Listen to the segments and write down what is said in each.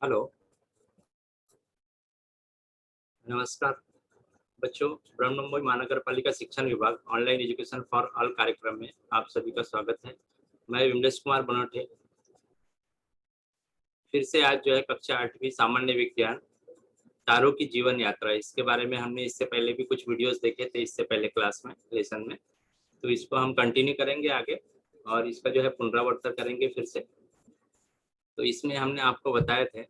Hello, नमस्कार बच्चों। ब्रह्ममुंबई महानगर पालिका शिक्षण विभाग ऑनलाइन एजुकेशन फॉर ऑल कार्यक्रम में आप सभी का स्वागत है। मैं विमलेश कुमार बनोटे फिर से आज जो है कक्षा 8वीं सामान्य विज्ञान तारों की जीवन यात्रा, इसके बारे में हमने इससे पहले भी कुछ वीडियोस देखे थे इससे पहले क्लास में लेसन में। तो इसको हम कंटिन्यू करेंगे आगे और इसका जो है पुनरावर्तन करेंगे फिर से। तो इसमें हमने आपको बताए थे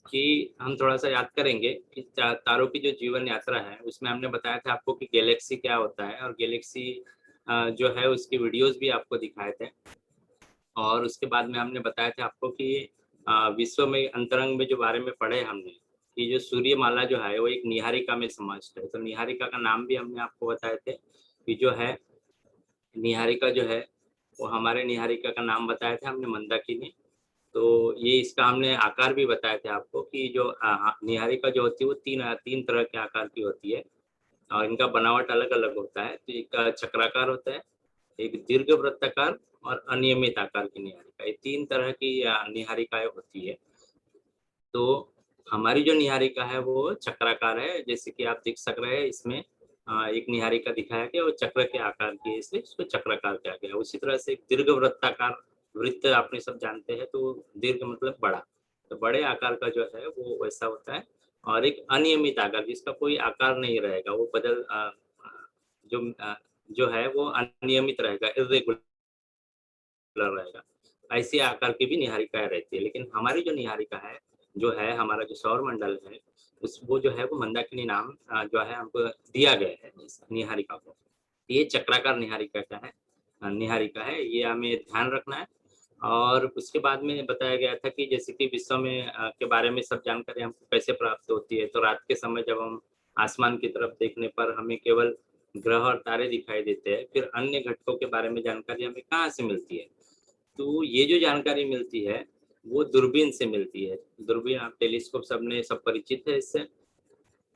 कि हम थोड़ा सा याद करेंगे कि तारों की जो जीवन यात्रा है उसमें हमने बताया था आपको कि गैलेक्सी क्या होता है, और गैलेक्सी जो है उसकी वीडियोस भी आपको दिखाए थे। और उसके बाद में हमने बताया था आपको कि विश्व में अंतरंग में जो बारे में पढ़े हमने कि जो सूर्यमाला जो है वो एक निहारिका में समाविष्ट है। तो निहारिका का नाम भी हमने आपको बताए थे कि जो है निहारिका जो है वो हमारे निहारिका का नाम बताया था हमने, मंदाकिनी। तो ये इसका हमने आकार भी बताए थे आपको कि जो निहारिका जो होती है वो तीन तरह के आकार की होती है और इनका बनावट अलग अलग होता है। तो एक चक्राकार होता है, एक दीर्घ वृत्ताकार और अनियमित आकार की निहारिका, ये तीन तरह की निहारिकाएं होती है। तो हमारी जो निहारिका है वो चक्राकार है, जैसे कि आप देख सक रहे हैं इसमें एक निहारिका दिखाया गया वो चक्र के आकार की है, इसलिए इसको चक्राकार कहा गया। उसी तरह से एक दीर्घ वृत्ताकार, वृत्त आपने सब जानते हैं, तो दीर्घ मतलब बड़ा, तो बड़े आकार का जो है वो वैसा होता है। और एक अनियमित आकार जिसका कोई आकार नहीं रहेगा, वो जो जो है वो अनियमित रहेगा, इर्रेगुलर रहेगा। ऐसी आकार की भी निहारिकाएं रहती है। लेकिन हमारी जो निहारिका है जो है हमारा जो सौर मंडल है उस वो जो है वो मंदाकिनी नाम जो है हमको दिया गया है इस निहारिका को। ये चक्राकार निहारिका का है, निहारिका है, ये हमें ध्यान रखना है। और उसके बाद में बताया गया था कि जैसे कि विश्व में के बारे में सब जानकारी हमको कैसे प्राप्त होती है। तो रात के समय जब हम आसमान की तरफ देखने पर हमें केवल ग्रह और तारे दिखाई देते हैं, फिर अन्य घटकों के बारे में जानकारी हमें कहाँ से मिलती है। तो ये जो जानकारी मिलती है वो दूरबीन से मिलती है। दूरबीन, आप टेलीस्कोप सबने सब परिचित है इससे।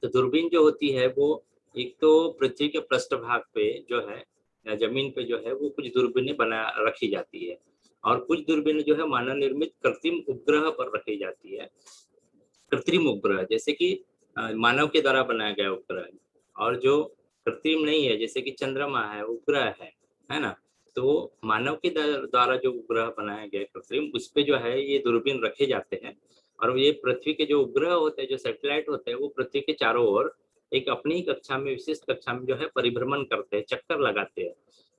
तो दूरबीन जो होती है वो एक तो पृथ्वी के पृष्ठभाग पे जो है या जमीन पे जो है वो कुछ दूरबीनें बना रखी जाती है, और कुछ दूरबीनें जो है मानव निर्मित कृत्रिम उपग्रह पर रखी जाती है। कृत्रिम उपग्रह जैसे कि मानव के द्वारा बनाया गया उपग्रह, और जो कृत्रिम नहीं है जैसे कि चंद्रमा है, उपग्रह है ना। तो मानव के द्वारा जो उपग्रह बनाया गया कृत्रिम, उस पे जो है ये दूरबीन रखे जाते हैं। और ये पृथ्वी के जो उपग्रह होते हैं, जो सैटेलाइट होते हैं, वो पृथ्वी के चारों ओर एक अपनी ही कक्षा में, विशिष्ट कक्षा में जो है परिभ्रमण करते हैं, चक्कर लगाते हैं।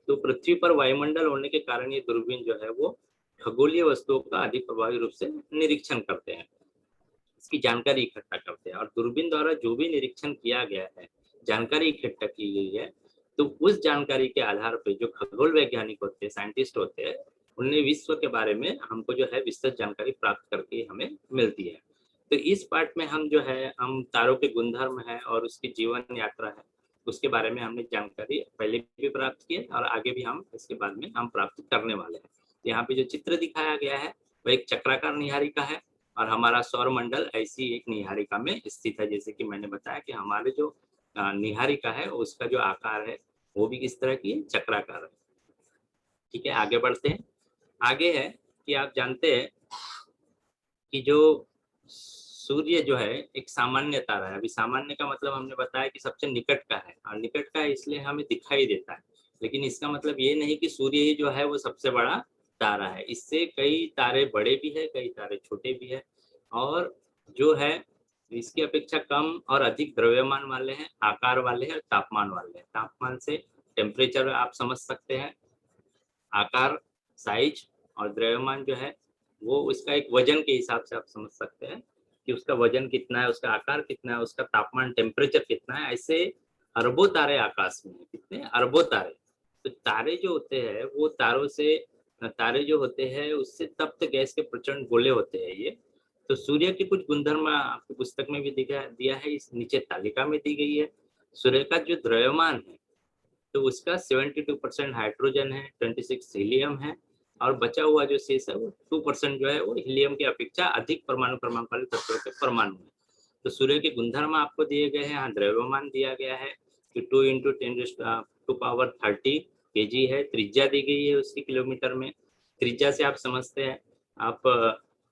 तो पृथ्वी पर वायुमंडल होने के कारण ये दूरबीन जो है वो खगोलीय वस्तुओं का अधिक प्रभावी रूप से निरीक्षण करते हैं, इसकी जानकारी इकट्ठा करते हैं। और दूरबीन द्वारा जो भी निरीक्षण किया गया है, जानकारी इकट्ठा की गई है, तो उस जानकारी के आधार पर जो खगोल वैज्ञानिक होते हैं, साइंटिस्ट होते हैं, उन्हें विश्व के बारे में हमको जो है विस्तृत जानकारी प्राप्त करके हमें मिलती है। तो इस पार्ट में हम जो है हम तारों के गुणधर्म है और उसकी जीवन यात्रा है उसके बारे में हमने जानकारी पहले भी प्राप्त की है और आगे भी हम इसके बाद में हम प्राप्त करने वाले हैं। तो यहाँ पे जो चित्र दिखाया गया है वह एक चक्राकार निहारिका है, और हमारा सौर मंडल ऐसी एक निहारिका में स्थित है। जैसे कि मैंने बताया कि हमारे जो निहारिका है उसका जो आकार है वो भी किस तरह की है, चक्राकार है। ठीक है, आगे बढ़ते हैं। आगे है कि आप जानते हैं कि जो सूर्य जो है एक सामान्य तारा है। अभी सामान्य का मतलब हमने बताया कि सबसे निकट का है, और निकट का है इसलिए हमें दिखाई देता है। लेकिन इसका मतलब ये नहीं कि सूर्य ही जो है वो सबसे बड़ा तारा है। इससे कई तारे बड़े भी है, कई तारे छोटे भी है, और जो है इसकी अपेक्षा कम और अधिक द्रव्यमान वाले हैं, आकार वाले हैं, तापमान वाले हैं। तापमान से टेम्परेचर आप समझ सकते हैं, आकार, साइज, और द्रव्यमान जो है वो उसका एक वजन के हिसाब से आप समझ सकते हैं कि उसका वजन कितना है, उसका आकार कितना है, उसका तापमान, टेम्परेचर कितना है। ऐसे अरबों तारे आकाश में हैं, कितने अरबों तारे। तो तारे जो होते हैं वो तारे जो होते हैं उससे तप्त गैस के प्रचंड गोले होते हैं ये। तो सूर्य के कुछ गुणधर्म आपकी पुस्तक में भी दिया है, इस नीचे तालिका में दी गई है। सूर्य का जो द्रव्यमान है तो उसका 72% हाइड्रोजन है, 26 हीलियम है, और बचा हुआ जो शेष है वो 2% जो है वो हीलियम की अपेक्षा अधिक परमाणु क्रमांक वाले तत्वों के परमाणु है। तो सूर्य के गुणधर्म आपको दिए गए हैं, यहाँ द्रव्यमान दिया गया है कि 2 × 10⁻30 kg है, त्रिज्या दी गई है उसकी किलोमीटर में, त्रिज्या से आप समझते हैं, आप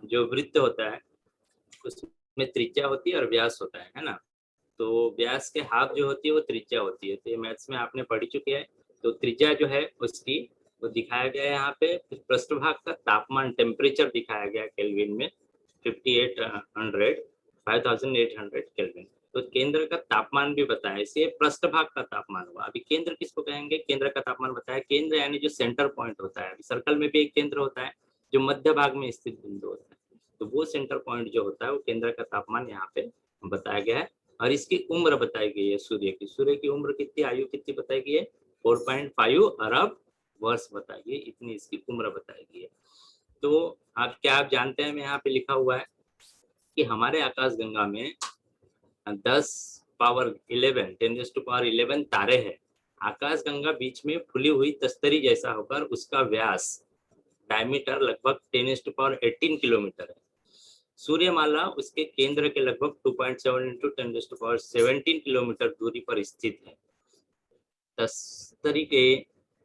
जो वृत्त होता है उसमें त्रिज्या होती है और व्यास होता है ना। तो व्यास के हाफ जो होती है वो त्रिज्या होती है, तो ये मैथ्स में आपने पढ़ी चुके हैं। तो त्रिज्या जो है उसकी वो दिखाया गया है यहाँ पे, पृष्ठभाग का तापमान टेम्परेचर दिखाया गया है केल्विन में 5800 5800 केल्विन। तो केंद्र का तापमान भी बताया, इसे पृष्ठभाग का तापमान हुआ। अभी केंद्र किसको कहेंगे, केंद्र का तापमान बताया, केंद्र यानी जो सेंटर पॉइंट होता है। सर्कल में भी एक केंद्र होता है जो मध्य भाग में स्थित बिंदु होता है, तो वो सेंटर पॉइंट जो होता है वो केंद्र का तापमान यहाँ पे बताया गया है। और इसकी उम्र बताई गई है सूर्य की, सूर्य की उम्र कितनी, आयु कितनी बताई गई है, 4.5 अरब वर्ष बताई गई, इतनी इसकी उम्र बताई गई है। तो आप जानते हैं, मैं यहाँ पे लिखा हुआ है कि हमारे आकाशगंगा में 10 पावर 11 10⁻11 तारे हैं। आकाशगंगा बीच में फुली हुई तस्तरी जैसा होकर उसका व्यास डायमीटर लगभग 10⁻18 किलोमीटर है। सूर्यमाला उसके केंद्र के लगभग 2.7 × 10⁻17 किलोमीटर दूरी पर स्थित है। तस्तरी के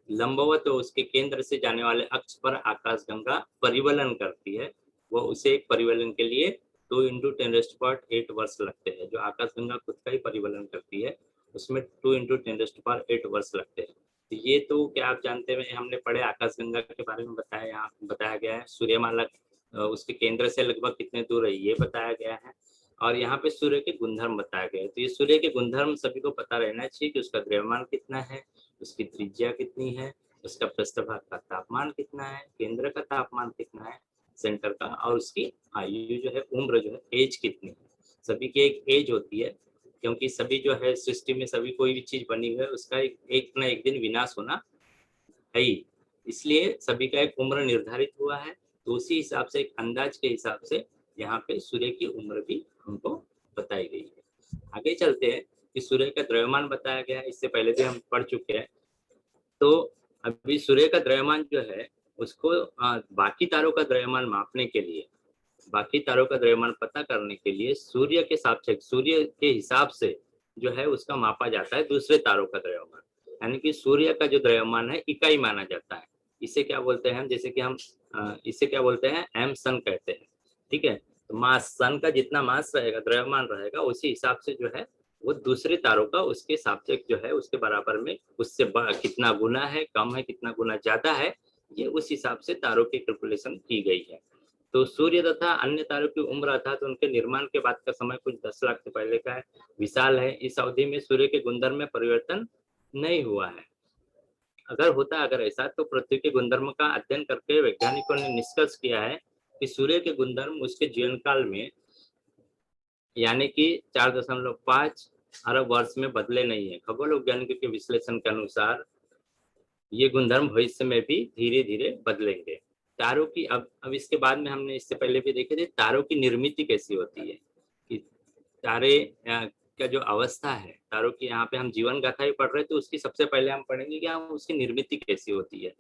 लंबवत उसके केंद्र से जाने वाले अक्ष पर आकाशगंगा परिवलन करती है। वो उसे एक परिवलन के लिए 2 × 10⁸ वर्ष लगते हैं। जो आकाशगंगा खुद का ही परिवलन करती है उसमें 2 × 10⁸ वर्ष लगते हैं। तो ये तो क्या आप जानते हैं, हमने पढ़े आकाशगंगा के बारे में बताया, यहाँ बताया गया है। सूर्यमाला उसके केंद्र से लगभग कितने दूर है ये बताया गया है, और यहाँ पे सूर्य के गुणधर्म बताया गया है। तो ये सूर्य के गुणधर्म सभी को पता रहना चाहिए कि उसका द्रव्यमान कितना है, उसकी त्रिज्या कितनी है, उसका पृष्ठभाग का तापमान कितना है, केंद्र का तापमान कितना है सेंटर का, और उसकी आयु जो है, उम्र जो है, एज कितनी है। सभी की एक एज होती है, क्योंकि सभी जो है सृष्टि में सभी कोई भी चीज बनी हुई है उसका एक ना एक दिन विनाश होना है ही, इसलिए सभी का एक उम्र निर्धारित हुआ है। तो उसी हिसाब से, एक अंदाज के हिसाब से यहाँ पे सूर्य की उम्र भी हमको बताई गई है। आगे चलते हैं कि सूर्य का द्रव्यमान बताया गया है, इससे पहले भी हम पढ़ चुके हैं। तो अभी सूर्य का द्रव्यमान जो है उसको बाकी तारों का द्रव्यमान मापने के लिए, बाकी तारों का द्रव्यमान पता करने के लिए सूर्य के सापेक्ष, सूर्य के हिसाब से जो है उसका मापा जाता है दूसरे तारों का द्रव्यमान। यानी कि सूर्य का जो द्रव्यमान है इकाई माना जाता है। इसे क्या बोलते हैं हम, जैसे कि हम इसे क्या बोलते हैं, एम सन कहते हैं। ठीक है, तो मास, सन का जितना मास रहेगा, द्रव्यमान रहेगा, उसी हिसाब से जो है वो दूसरे तारों का उसके सापेक्ष जो है उसके बराबर में, उससे कितना गुना है, कम है, कितना गुना ज्यादा है, ये उस हिसाब से तारों की कैलकुलेशन की गई है। तो सूर्य तथा अन्य तारों की उम्र अर्थात उनके निर्माण के बाद का समय कुछ 10 लाख से पहले का है, विशाल है। इस अवधि में सूर्य के गुणधर्म में परिवर्तन नहीं हुआ है। अगर ऐसा, तो पृथ्वी के गुणधर्म का अध्ययन करके वैज्ञानिकों ने निष्कर्ष किया है कि सूर्य के गुणधर्म उसके जीवन काल में, यानी कि 4.5 अरब वर्ष में बदले नहीं है। खगोल वैज्ञानिकों के विश्लेषण के अनुसार ये गुणधर्म भविष्य में भी धीरे धीरे बदलेंगे। तारों की, अब इसके बाद में हमने इससे पहले भी देखे थे तारों की निर्मित कैसी होती है, कि तारे का जो अवस्था है तारों की, यहाँ पे हम जीवन गाथा ही पढ़ रहे हैं, तो उसकी सबसे पहले हम पढ़ेंगे कि हम उसकी निर्मित कैसी होती है,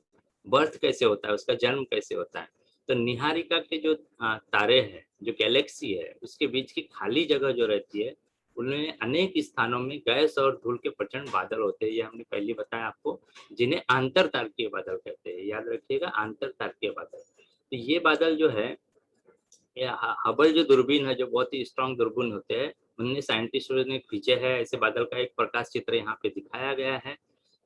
बर्थ कैसे होता है, उसका जन्म कैसे होता है। तो निहारिका के जो तारे हैं, जो गैलेक्सी है, उसके बीच की खाली जगह जो रहती है, उनमें अनेक स्थानों में गैस और धूल के प्रचंड बादल होते हैं। ये हमने पहले बताया आपको, जिन्हें आंतर तारकीय बादल कहते हैं। याद रखिएगा, आंतर तारकीय बादल। तो ये बादल जो है, हबल जो दूरबीन है, जो बहुत ही स्ट्रांग दूरबीन होते हैं, उनने साइंटिस्टों ने खींचे है ऐसे बादल का एक प्रकाश चित्र यहाँ पे दिखाया गया है।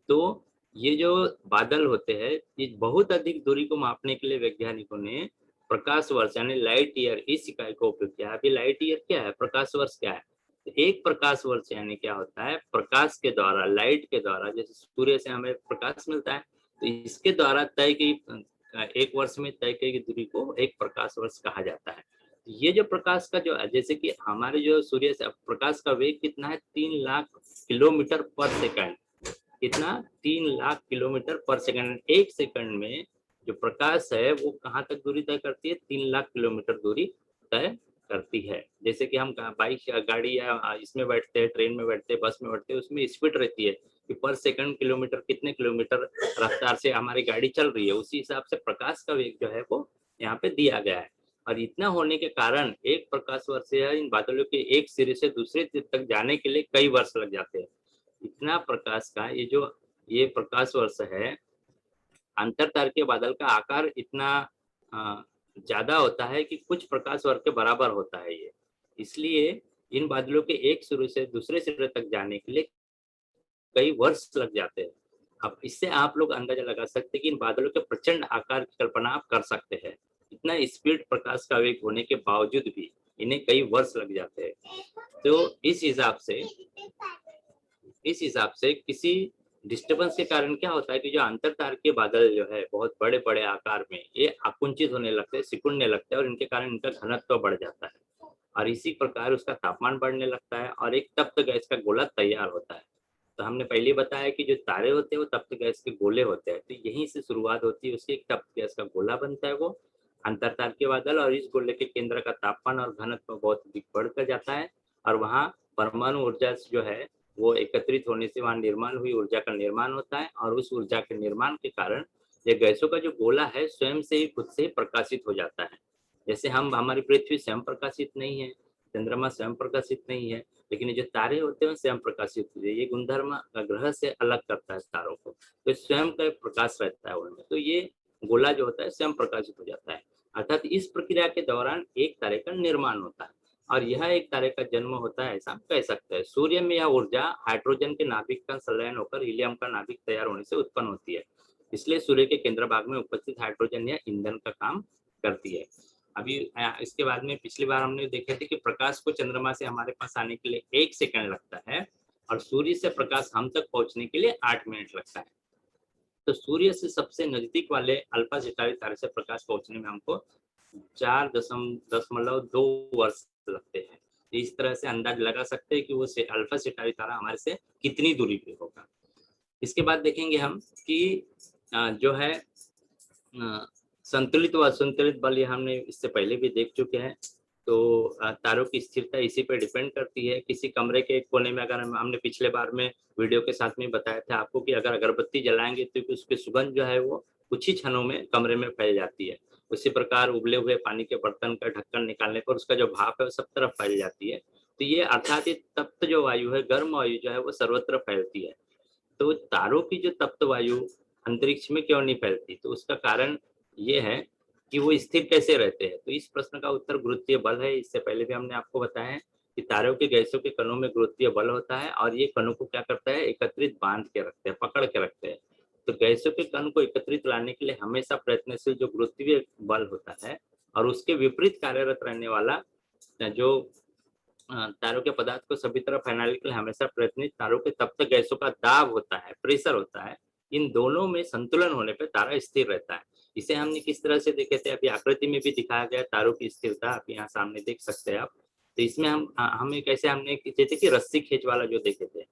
तो ये जो बादल होते हैं, ये बहुत अधिक दूरी को मापने के लिए वैज्ञानिकों ने प्रकाश वर्ष यानी लाइट ईयर इस इकाई का उपयोग किया। अभी लाइट ईयर क्या है, प्रकाश वर्ष क्या है, तो एक प्रकाश वर्ष यानी क्या होता है, प्रकाश के द्वारा, लाइट के द्वारा, जैसे सूर्य से हमें प्रकाश मिलता है, तो इसके द्वारा तय की, एक वर्ष में तय की दूरी को एक प्रकाश वर्ष कहा जाता है। ये जो प्रकाश का जो, जैसे कि हमारे जो सूर्य से प्रकाश का वेग कितना है, 3 लाख किलोमीटर पर सेकंड। कितना, 3 लाख किलोमीटर पर सेकंड। एक सेकंड में जो प्रकाश है वो कहाँ तक दूरी तय करती है, 3 लाख किलोमीटर दूरी तय करती है। जैसे कि हम बाइक, गाड़ी या इसमें बैठते हैं, ट्रेन में बैठते हैं, बस में बैठते हैं, उसमें स्पीड रहती है कि पर सेकंड किलोमीटर, कितने किलोमीटर रफ्तार से हमारी गाड़ी चल रही है, उसी हिसाब से प्रकाश का वेग जो है वो यहाँ पे दिया गया है। और इतना होने के कारण एक प्रकाश वर्ष से इन बादलों के एक सिरे से दूसरे सिरे तक जाने के लिए कई वर्ष लग जाते हैं। इतना प्रकाश का ये प्रकाश वर्ष है, अंतरतारकीय बादल का आकार इतना ज्यादा होता है कि कुछ प्रकाश वर्ष के बराबर होता है ये। इसलिए इन बादलों के एक सिरे से दूसरे सिरे तक जाने के लिए कई वर्ष लग जाते हैं। अब इससे आप लोग अंदाजा लगा सकते हैं कि इन बादलों के प्रचंड आकार की कल्पना आप कर सकते हैं। इतना स्पीड प्रकाश का वेग होने के बावजूद भी इन्हें कई वर्ष लग जाते हैं। तो इस हिसाब से किसी डिस्टर्बेंस के कारण क्या होता है कि जो अंतरतारकीय बादल जो है बहुत बड़े बड़े आकार में ये आकुंचित होने लगते हैं, सिकुड़ने लगते हैं और इनके कारण इनका घनत्व बढ़ जाता है और इसी प्रकार उसका तापमान बढ़ने लगता है और एक तप्त गैस का गोला तैयार होता है। तो हमने पहले बताया कि जो तारे होते हैं वो तप्त गैस के गोले होते हैं, तो यहीं से शुरुआत होती है, उसकी एक तप्त गैस का गोला बनता है वो अंतरतारकीय बादल, और इस गोले के केंद्र का तापमान और घनत्व बहुत अधिक बढ़कर जाता है और वहाँ परमाणु ऊर्जा जो है वो एकत्रित होने से वहाँ निर्माण हुई ऊर्जा का निर्माण होता है और उस ऊर्जा के निर्माण के कारण ये गैसों का जो गोला है स्वयं से ही खुद से ही प्रकाशित हो जाता है। जैसे हमारी पृथ्वी स्वयं प्रकाशित नहीं है, चंद्रमा स्वयं प्रकाशित नहीं है, लेकिन ये जो तारे होते हैं स्वयं प्रकाशित होते हैं। ये गुणधर्म ग्रह से अलग करता है तारों को, तो स्वयं का प्रकाश रहता है उनमें, तो ये गोला जो होता है स्वयं प्रकाशित हो जाता है। अर्थात इस प्रक्रिया के दौरान एक तारे का निर्माण होता है और यह एक तारे का जन्म होता है, ऐसा कह सकते हैं। सूर्य में यह ऊर्जा हाइड्रोजन के नाभिक का संलयन होकर हीलियम का नाभिक तैयार होने से उत्पन्न होती है। इसलिए सूर्य के केंद्र भाग में उपस्थित हाइड्रोजन या ईंधन का काम करती है। अभी इसके बाद में पिछली बार हमने देखे थे कि प्रकाश को चंद्रमा से हमारे पास आने के लिए 1 सेकंड लगता है और सूर्य से प्रकाश हम तक पहुंचने के लिए 8 मिनट लगता है। तो सूर्य से सबसे नजदीक वाले अल्फा सितारे तारे से प्रकाश पहुंचने में हमको 4.2 वर्ष लगते हैं। इस तरह से अंदाज लगा सकते हैं कि वो अल्फा सितारे तारा हमारे से कितनी दूरी पे होगा। इसके बाद देखेंगे हम कि जो है संतुलित व असंतुलित बल, ये हमने इससे पहले भी देख चुके हैं। तो तारों की स्थिरता इसी पे डिपेंड करती है। किसी कमरे के कोने में अगर हमने पिछले बार में वीडियो के साथ में बताया था आपको कि अगर अगरबत्ती जलाएंगे तो उसकी सुगंध जो है वो कुछ ही क्षणों में कमरे में फैल जाती है। उसी प्रकार उबले हुए पानी के बर्तन का ढक्कन निकालने पर उसका जो भाप है वो सब तरफ फैल जाती है। तो ये अर्थात ये तप्त जो वायु है, गर्म वायु जो है वो सर्वत्र फैलती है। तो तारों की जो तप्त वायु अंतरिक्ष में क्यों नहीं फैलती, तो उसका कारण ये है कि वो स्थिर कैसे रहते हैं। तो इस प्रश्न का उत्तर गुरुत्वीय बल है। इससे पहले भी हमने आपको बताया है कि तारों के गैसों के कणों में गुरुत्वीय बल होता है और ये कणों को क्या करता है, एकत्रित बांध के रखते हैं, पकड़ के रखते हैं। तो गैसों के कण को एकत्रित लाने के लिए हमेशा प्रयत्नशील जो गुरुत्वीय बल होता है और उसके विपरीत कार्यरत रहने वाला जो तारों के पदार्थ को सभी तरफ फैलाने के लिए हमेशा प्रयत्नित तारों के तप्त गैसों का दाब होता है, प्रेशर होता है। इन दोनों में संतुलन होने पर तारा स्थिर रहता है। इसे हमने किस तरह से देखे थे, अभी आकृति में भी दिखाया गया तारों की स्थिरता, आप यहाँ सामने देख सकते हैं आप। तो इसमें हमें कैसे हमने जैसे कि रस्सी खींच वाला जो देखे थे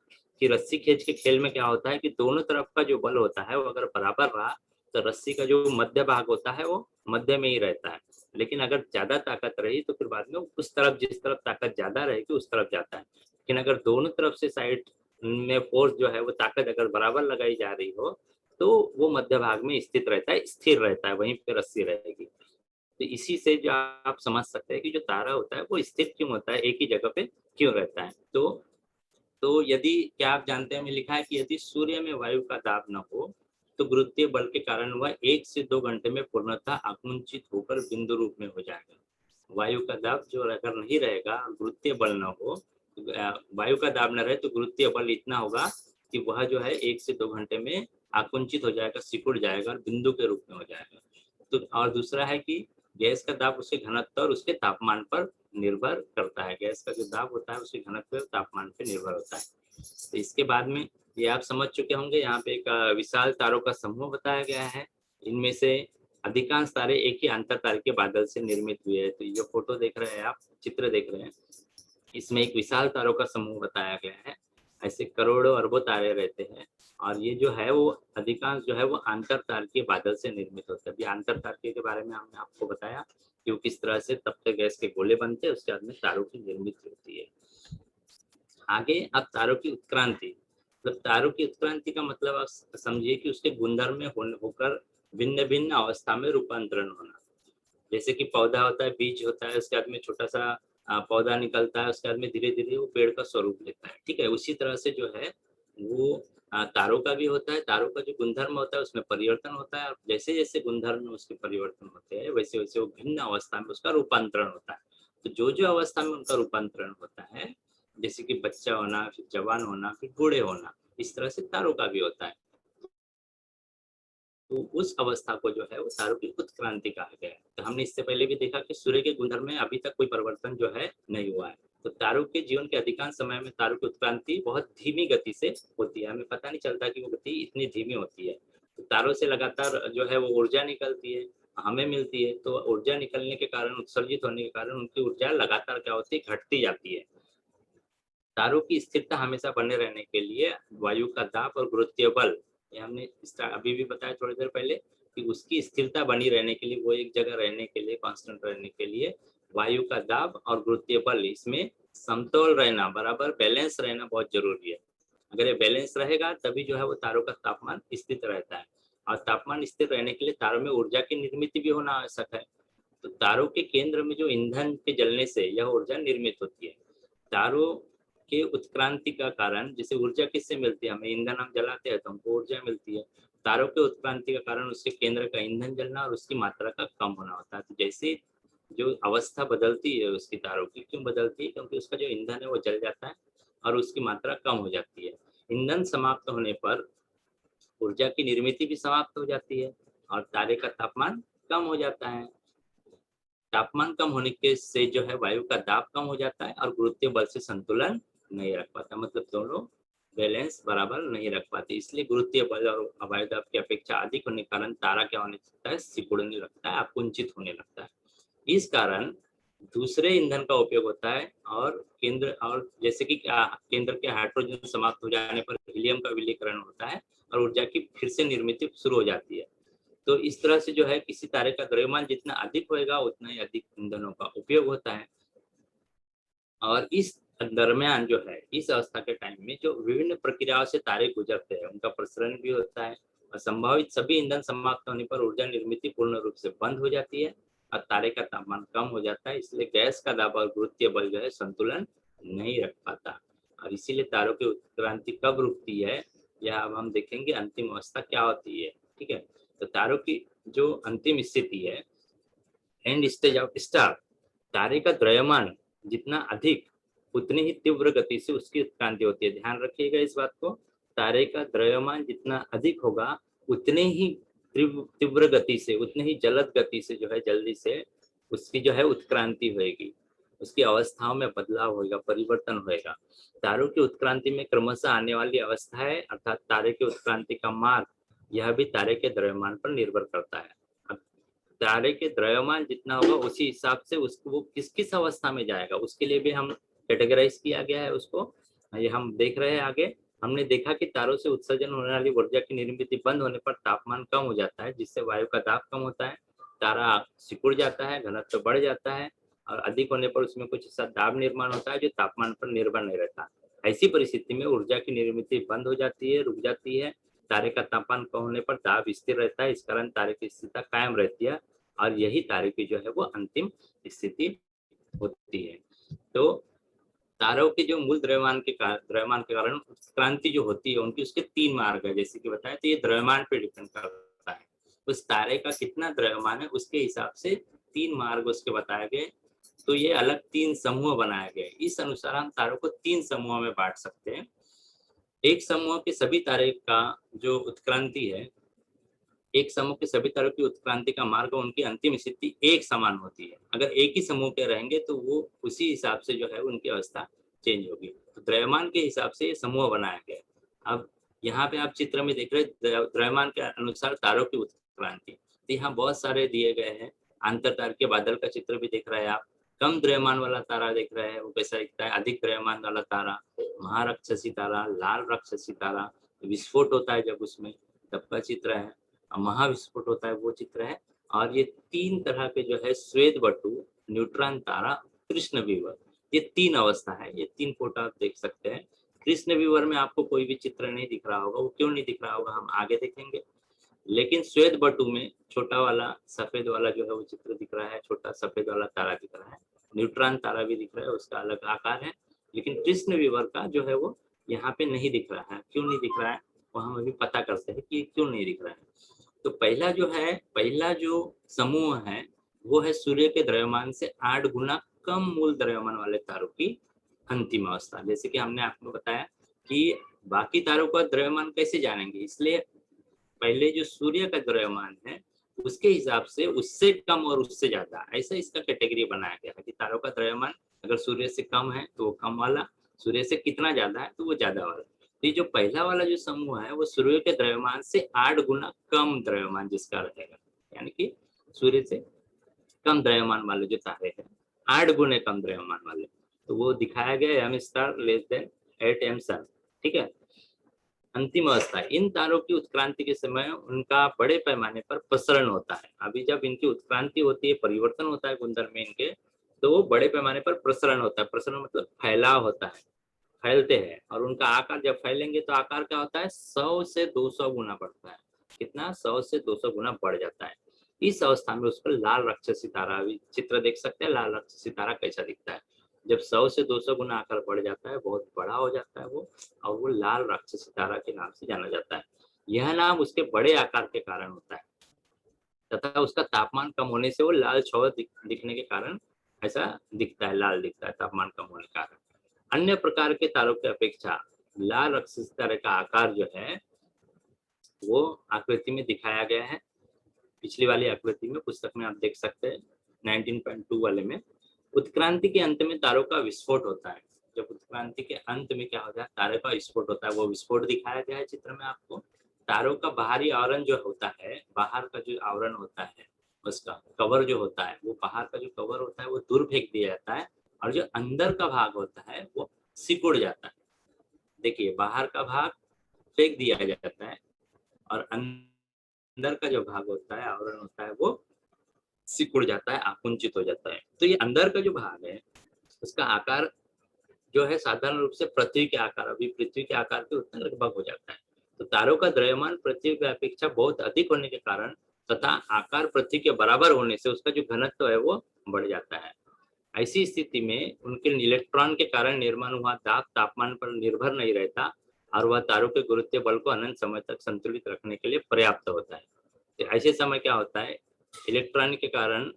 कि रस्सी खींच के खेल में क्या होता है कि दोनों तरफ का जो बल होता है वो अगर बराबर रहा तो रस्सी का जो मध्य भाग होता है वो मध्य में ही रहता है। लेकिन अगर ज्यादा ताकत रही तो फिर बाद में उस तरफ, जिस तरफ ताकत ज्यादा रहेगी उस तरफ जाता है। लेकिन अगर दोनों तरफ से साइड में फोर्स जो है वो ताकत अगर बराबर लगाई जा रही हो तो वो मध्य भाग में स्थित रहता है, स्थिर रहता है, वहीं पे रस्सी रहेगी। तो इसी से जो आप समझ सकते हैं कि जो तारा होता है वो स्थिर क्यों होता है, एक ही जगह पे क्यों रहता है। तो यदि, क्या आप जानते हैं, में लिखा है कि यदि सूर्य में वायु का दाब न हो तो गुरुत्वीय बल के कारण वह 1 से 2 घंटे में पूर्णतः आकुंचित होकर बिंदु रूप में हो जाएगा। वायु का दाब जो अगर नहीं रहेगा, गुरुत्वीय बल न हो, वायु का दाब न रहे तो गुरुत्वीय बल इतना होगा कि वह जो है 1 से 2 घंटे में आकुंचित हो जाएगा, सिकुड़ जाएगा और बिंदु के रूप में हो जाएगा। तो और दूसरा है कि गैस का दाब उसके घनत्व और उसके तापमान पर निर्भर करता है। गैस का जो दाब होता है उसके घनत्व और तापमान पर निर्भर होता है। तो इसके बाद में ये आप समझ चुके होंगे, यहाँ पे एक विशाल तारों का समूह बताया गया है। इनमें से अधिकांश तारे एक ही अंतरतारकीय बादल से निर्मित हुए हैं। तो ये फोटो देख रहे हैं आप, चित्र देख रहे हैं, इसमें एक विशाल तारों का समूह बताया गया है। ऐसे करोड़ों अरबों तारे रहते हैं और ये जो है वो अधिकांश जो है वो अंतरतारकीय बादल से निर्मित होते हैं। अभी अंतरतारकीय के बारे में हमने आपको बताया कि वो किस तरह से तप्त गैस के गोले बनते हैं, उसके बाद में तारों की निर्मित होती है। आगे अब तारों की उत्क्रांति, मतलब तारों की उत्क्रांति का मतलब आप समझिए कि उसके गुणधर्म में होकर भिन्न भिन्न अवस्था में रूपांतरण होना। जैसे कि पौधा होता है, बीज होता है, उसके बाद में छोटा सा पौधा निकलता है, उसके बाद में धीरे धीरे वो पेड़ का स्वरूप लेता है। ठीक है, उसी तरह से जो है वो तारों का भी होता है। तारों का जो गुणधर्म होता है उसमें परिवर्तन होता है, और जैसे जैसे गुणधर्म में उसके परिवर्तन होते हैं वैसे वैसे वो भिन्न अवस्था में उसका रूपांतरण होता है। तो जो जो अवस्था में उनका रूपांतरण होता है, जैसे कि बच्चा होना, फिर जवान होना, फिर बूढ़े होना, इस तरह से तारों का भी होता है। तो उस अवस्था को जो है वो तारों की उत्क्रांति कहा गया है। तो हमने इससे पहले भी देखा कि सूर्य के गुणधर्म में अभी तक कोई परिवर्तन जो है नहीं हुआ है। तो तारों के जीवन के अधिकांश समय में तारों की उत्क्रांति बहुत धीमी गति से होती है, हमें पता नहीं चलता कि वो गति इतनी धीमी होती है। तो तारों से लगातार जो है वो ऊर्जा निकलती है, हमें मिलती है। तो ऊर्जा निकलने के कारण, उत्सर्जित होने के कारण उनकी ऊर्जा लगातार क्या होती है, घटती जाती है। तारों की स्थिरता हमेशा बने रहने के लिए वायु का दाब और गुरुत्वीय बल, ये हमने अभी भी बताया थोड़ी देर पहले, कि उसकी स्थिरता बनी रहने के लिए, वो एक जगह रहने के लिए, कांस्टेंट रहने के लिए वायु का दाब और गुरुत्वीय बल, इसमें समतोल रहना, बराबर बैलेंस रहना बहुत जरूरी है। अगर ये बैलेंस रहेगा तभी जो है वो तारों का तापमान स्थिर रहता है। और तापमान स्थिर रहने के लिए तारों में ऊर्जा की निर्मित भी होना आवश्यक है। तो तारों के केंद्र में जो ईंधन के जलने से यह ऊर्जा निर्मित होती है। तारों के उत्क्रांति का कारण, जैसे ऊर्जा किससे मिलती है, हमें ईंधन हम जलाते हैं तो हमको ऊर्जा मिलती है। तारों के उत्क्रांति का कारण उसके केंद्र का ईंधन जलना और उसकी मात्रा का कम होना होता है। तो जैसे जो अवस्था बदलती है उसकी, तारों की क्यों बदलती है, क्योंकि उसका जो ईंधन है वो जल जाता है और उसकी मात्रा कम हो जाती है। ईंधन समाप्त होने पर ऊर्जा की निर्मित भी समाप्त हो जाती है और तारे का तापमान कम हो जाता है। तापमान कम होने के से जो है वायु का दाब कम हो जाता है और गुरुत्वीय बल से संतुलन नहीं रख पाता, मतलब दोनों बैलेंस बराबर नहीं रख पाते। इसलिए गुरुत्वीय बल और वायु दाब की अपेक्षा अधिक होने के कारण तारा क्या होने लगता है, सिकुड़ने लगता है, आकुंचित होने लगता है। इस कारण दूसरे ईंधन का उपयोग होता है और केंद्र, और जैसे कि केंद्र के हाइड्रोजन समाप्त हो जाने पर हीलियम का विलीकरण होता है और ऊर्जा की फिर से निर्मित शुरू हो जाती है। तो इस तरह से जो है किसी तारे का द्रव्यमान जितना अधिक होएगा उतना ही अधिक ईंधनों का उपयोग होता है। और इस दरमियान जो है, इस अवस्था के टाइम में जो विभिन्न प्रक्रियाओं से तारे गुजरते हैं उनका प्रसरण भी होता है, और संभावित सभी ईंधन समाप्त होने पर ऊर्जा निर्मित पूर्ण रूप से बंद हो जाती है और तारे का तापमान कम हो जाता है। इसलिए गैस का दाब और गुरुत्वीय बल जो है संतुलन नहीं रख पाता, और इसीलिए तारों की उत्क्रांति कब रुकती है यह अब हम देखेंगे, अंतिम अवस्था क्या होती है। ठीक है, तो तारों की जो अंतिम स्थिति है, एंड स्टेज ऑफ स्टार, तारे का द्रव्यमान जितना अधिक उतनी ही तीव्र गति से उसकी उत्क्रांति होती है। ध्यान रखिएगा इस बात को, तारे का द्रव्यमान जितना अधिक होगा उतने ही तीव्र गति से, उतनी ही जलद गति से जो है जल्दी से उसकी जो है उत्क्रांति होगी, उसकी अवस्थाओं में बदलाव होगा, परिवर्तन होगा। तारों की उत्क्रांति में क्रमशः आने वाली अवस्था है, अर्थात तारे की उत्क्रांति का मार्ग, यह भी तारे के द्रव्यमान पर निर्भर करता है। अब तारे के द्रव्यमान जितना होगा उसी हिसाब से उसको वो किस किस अवस्था में जाएगा उसके लिए भी हम कैटेगराइज किया गया है उसको, ये हम देख रहे हैं आगे। हमने देखा कि तारों से उत्सर्जन होने वाली ऊर्जा की निर्मित बंद होने पर तापमान कम हो जाता है, जिससे वायु का दाब कम होता है, तारा सिकुड़ जाता है, घनत्व बढ़ जाता है, और अधिक होने पर उसमें कुछ ऐसा दाब निर्माण होता है जो तापमान पर निर्भर नहीं रहता। ऐसी परिस्थिति में ऊर्जा की निर्मित बंद हो जाती है, रुक जाती है, तारे का तापमान कम होने पर दाब स्थिर रहता है, इस कारण तारे की स्थिरता कायम रहती है, और यही तारे की जो है वो अंतिम स्थिति होती है। तो तारों के जो मूल द्रव्यमान के कारण क्रांति जो होती है उनकी, उसके 3 मार्ग है जैसे कि बताया, तो ये द्रव्यमान पे डिपेंड करता है, उस तारे का कितना द्रव्यमान है उसके हिसाब से 3 मार्ग उसके बताए गए। तो ये अलग 3 समूह बनाए गए, इस अनुसार हम तारों को 3 समूहों में बांट सकते हैं। एक समूह के सभी तारे का जो उत्क्रांति है, एक समूह के सभी तरह की उत्क्रांति का मार्ग, उनकी अंतिम स्थिति एक समान होती है। अगर एक ही समूह के रहेंगे तो वो उसी हिसाब से जो है उनकी अवस्था चेंज होगी। तो द्रव्यमान के हिसाब से ये समूह बनाया गया। अब यहाँ पे आप चित्र में देख रहे हैं द्रव्यमान के अनुसार तारों की उत्क्रांति, तो यहाँ बहुत सारे दिए गए हैं। अंतर तार के बादल का चित्र भी देख रहे हैं आप। कम द्रव्यमान वाला तारा देख रहे हैं वो कैसा दिखता है, अधिक द्रव्यमान वाला तारा महाराक्षसी तारा, लाल राक्षसी तारा, विस्फोट होता है जब उसमें, तब का चित्र है। महाविस्फोट होता है वो चित्र है। और ये 3 तरह के जो है श्वेत बटु, न्यूट्रॉन तारा, कृष्ण विवर, ये 3 अवस्था है। ये 3 फोटो आप देख सकते हैं। कृष्ण विवर में आपको कोई भी चित्र नहीं दिख रहा होगा, वो क्यों नहीं दिख रहा होगा हम आगे देखेंगे। लेकिन श्वेत बटु में छोटा वाला सफेद वाला जो है वो चित्र दिख रहा है, छोटा सफेद वाला तारा दिख रहा है। न्यूट्रॉन तारा भी दिख रहा है, उसका अलग आकार है। लेकिन कृष्ण विवर का जो है वो यहाँ पे नहीं दिख रहा है। क्यों नहीं दिख रहा है वो हम अभी पता करते हैं कि क्यों नहीं दिख रहा है। तो पहला जो समूह है वो है सूर्य के द्रव्यमान से 8 गुना कम मूल द्रव्यमान वाले तारों की अंतिम अवस्था। जैसे कि हमने आपको बताया कि बाकी तारों का द्रव्यमान कैसे जानेंगे, इसलिए पहले जो सूर्य का द्रव्यमान है उसके हिसाब से उससे कम और उससे ज्यादा, ऐसा इसका कैटेगरी बनाया गया है कि तारों का द्रव्यमान अगर सूर्य से कम है तो वो कम वाला, सूर्य से कितना ज्यादा है तो वो ज्यादा वाला। तो ये जो पहला वाला जो समूह है वो सूर्य के द्रव्यमान से 8 गुना कम द्रव्यमान जिसका रहेगा, यानी कि सूर्य से कम द्रव्यमान वाले जो तारे हैं 8 गुने कम द्रव्यमान वाले, तो वो दिखाया गया M star less than 8 M sun. ठीक है। अंतिम अवस्था, इन तारों की उत्क्रांति के समय उनका बड़े पैमाने पर प्रसरण होता है। अभी जब इनकी उत्क्रांति होती है, परिवर्तन होता है गुणधर्म में इनके, तो वो बड़े पैमाने पर प्रसरण होता है। प्रसरण मतलब फैलाव होता है, फैलते हैं, और उनका आकार जब फैलेंगे तो आकार क्या होता है 100 से 200 गुना बढ़ता है। कितना? 100 से 200 गुना बढ़ जाता है। इस अवस्था में उस पर लाल राक्षसी तारा, अभी चित्र देख सकते हैं लाल राक्षसी तारा कैसा दिखता है। जब 100 से 200 गुना आकार बढ़ जाता है, बहुत बड़ा हो जाता है वो, और वो लाल राक्षसी तारा के नाम से जाना जाता है। यह नाम उसके बड़े आकार के कारण होता है तथा उसका तापमान कम होने से वो लाल छौर दिखने के कारण ऐसा दिखता है, लाल दिखता है तापमान कम होने के कारण। अन्य प्रकार के तारों की अपेक्षा लाल राक्षसी तारे का आकार जो है वो आकृति में दिखाया गया है। पिछली वाली आकृति में पुस्तक में आप देख सकते हैं 19.2 वाले में। उत्क्रांति के अंत में तारों का विस्फोट होता है। जब उत्क्रांति के अंत में क्या होता है, तारे का विस्फोट होता है, वो विस्फोट दिखाया गया है चित्र में आपको। तारों का बाहरी आवरण जो होता है, बाहर का जो आवरण होता है उसका कवर जो होता है, वो बाहर का जो कवर होता है वो दूर फेंक दिया जाता है, और जो अंदर का भाग होता है वो सिकुड़ जाता है। देखिए, बाहर का भाग फेंक दिया जाता है और अंदर का जो भाग होता है, आवरण होता है, वो सिकुड़ जाता है, आकुंचित हो जाता है। तो ये अंदर का जो भाग है उसका आकार जो है साधारण रूप से पृथ्वी के आकार, अभी पृथ्वी के आकार के उतना लगभग हो जाता है। तो तारों का द्रव्यमान पृथ्वी की अपेक्षा बहुत अधिक होने के कारण तथा आकार पृथ्वी के बराबर होने से उसका जो घनत्व है वो बढ़ जाता है। ऐसी स्थिति में उनके इलेक्ट्रॉन के कारण निर्माण हुआ दाब तापमान पर निर्भर नहीं रहता, और वह तारों के गुरुत्वीय बल को अनंत समय तक संतुलित रखने के लिए पर्याप्त होता है। तो ऐसे समय क्या होता है, इलेक्ट्रॉन के कारण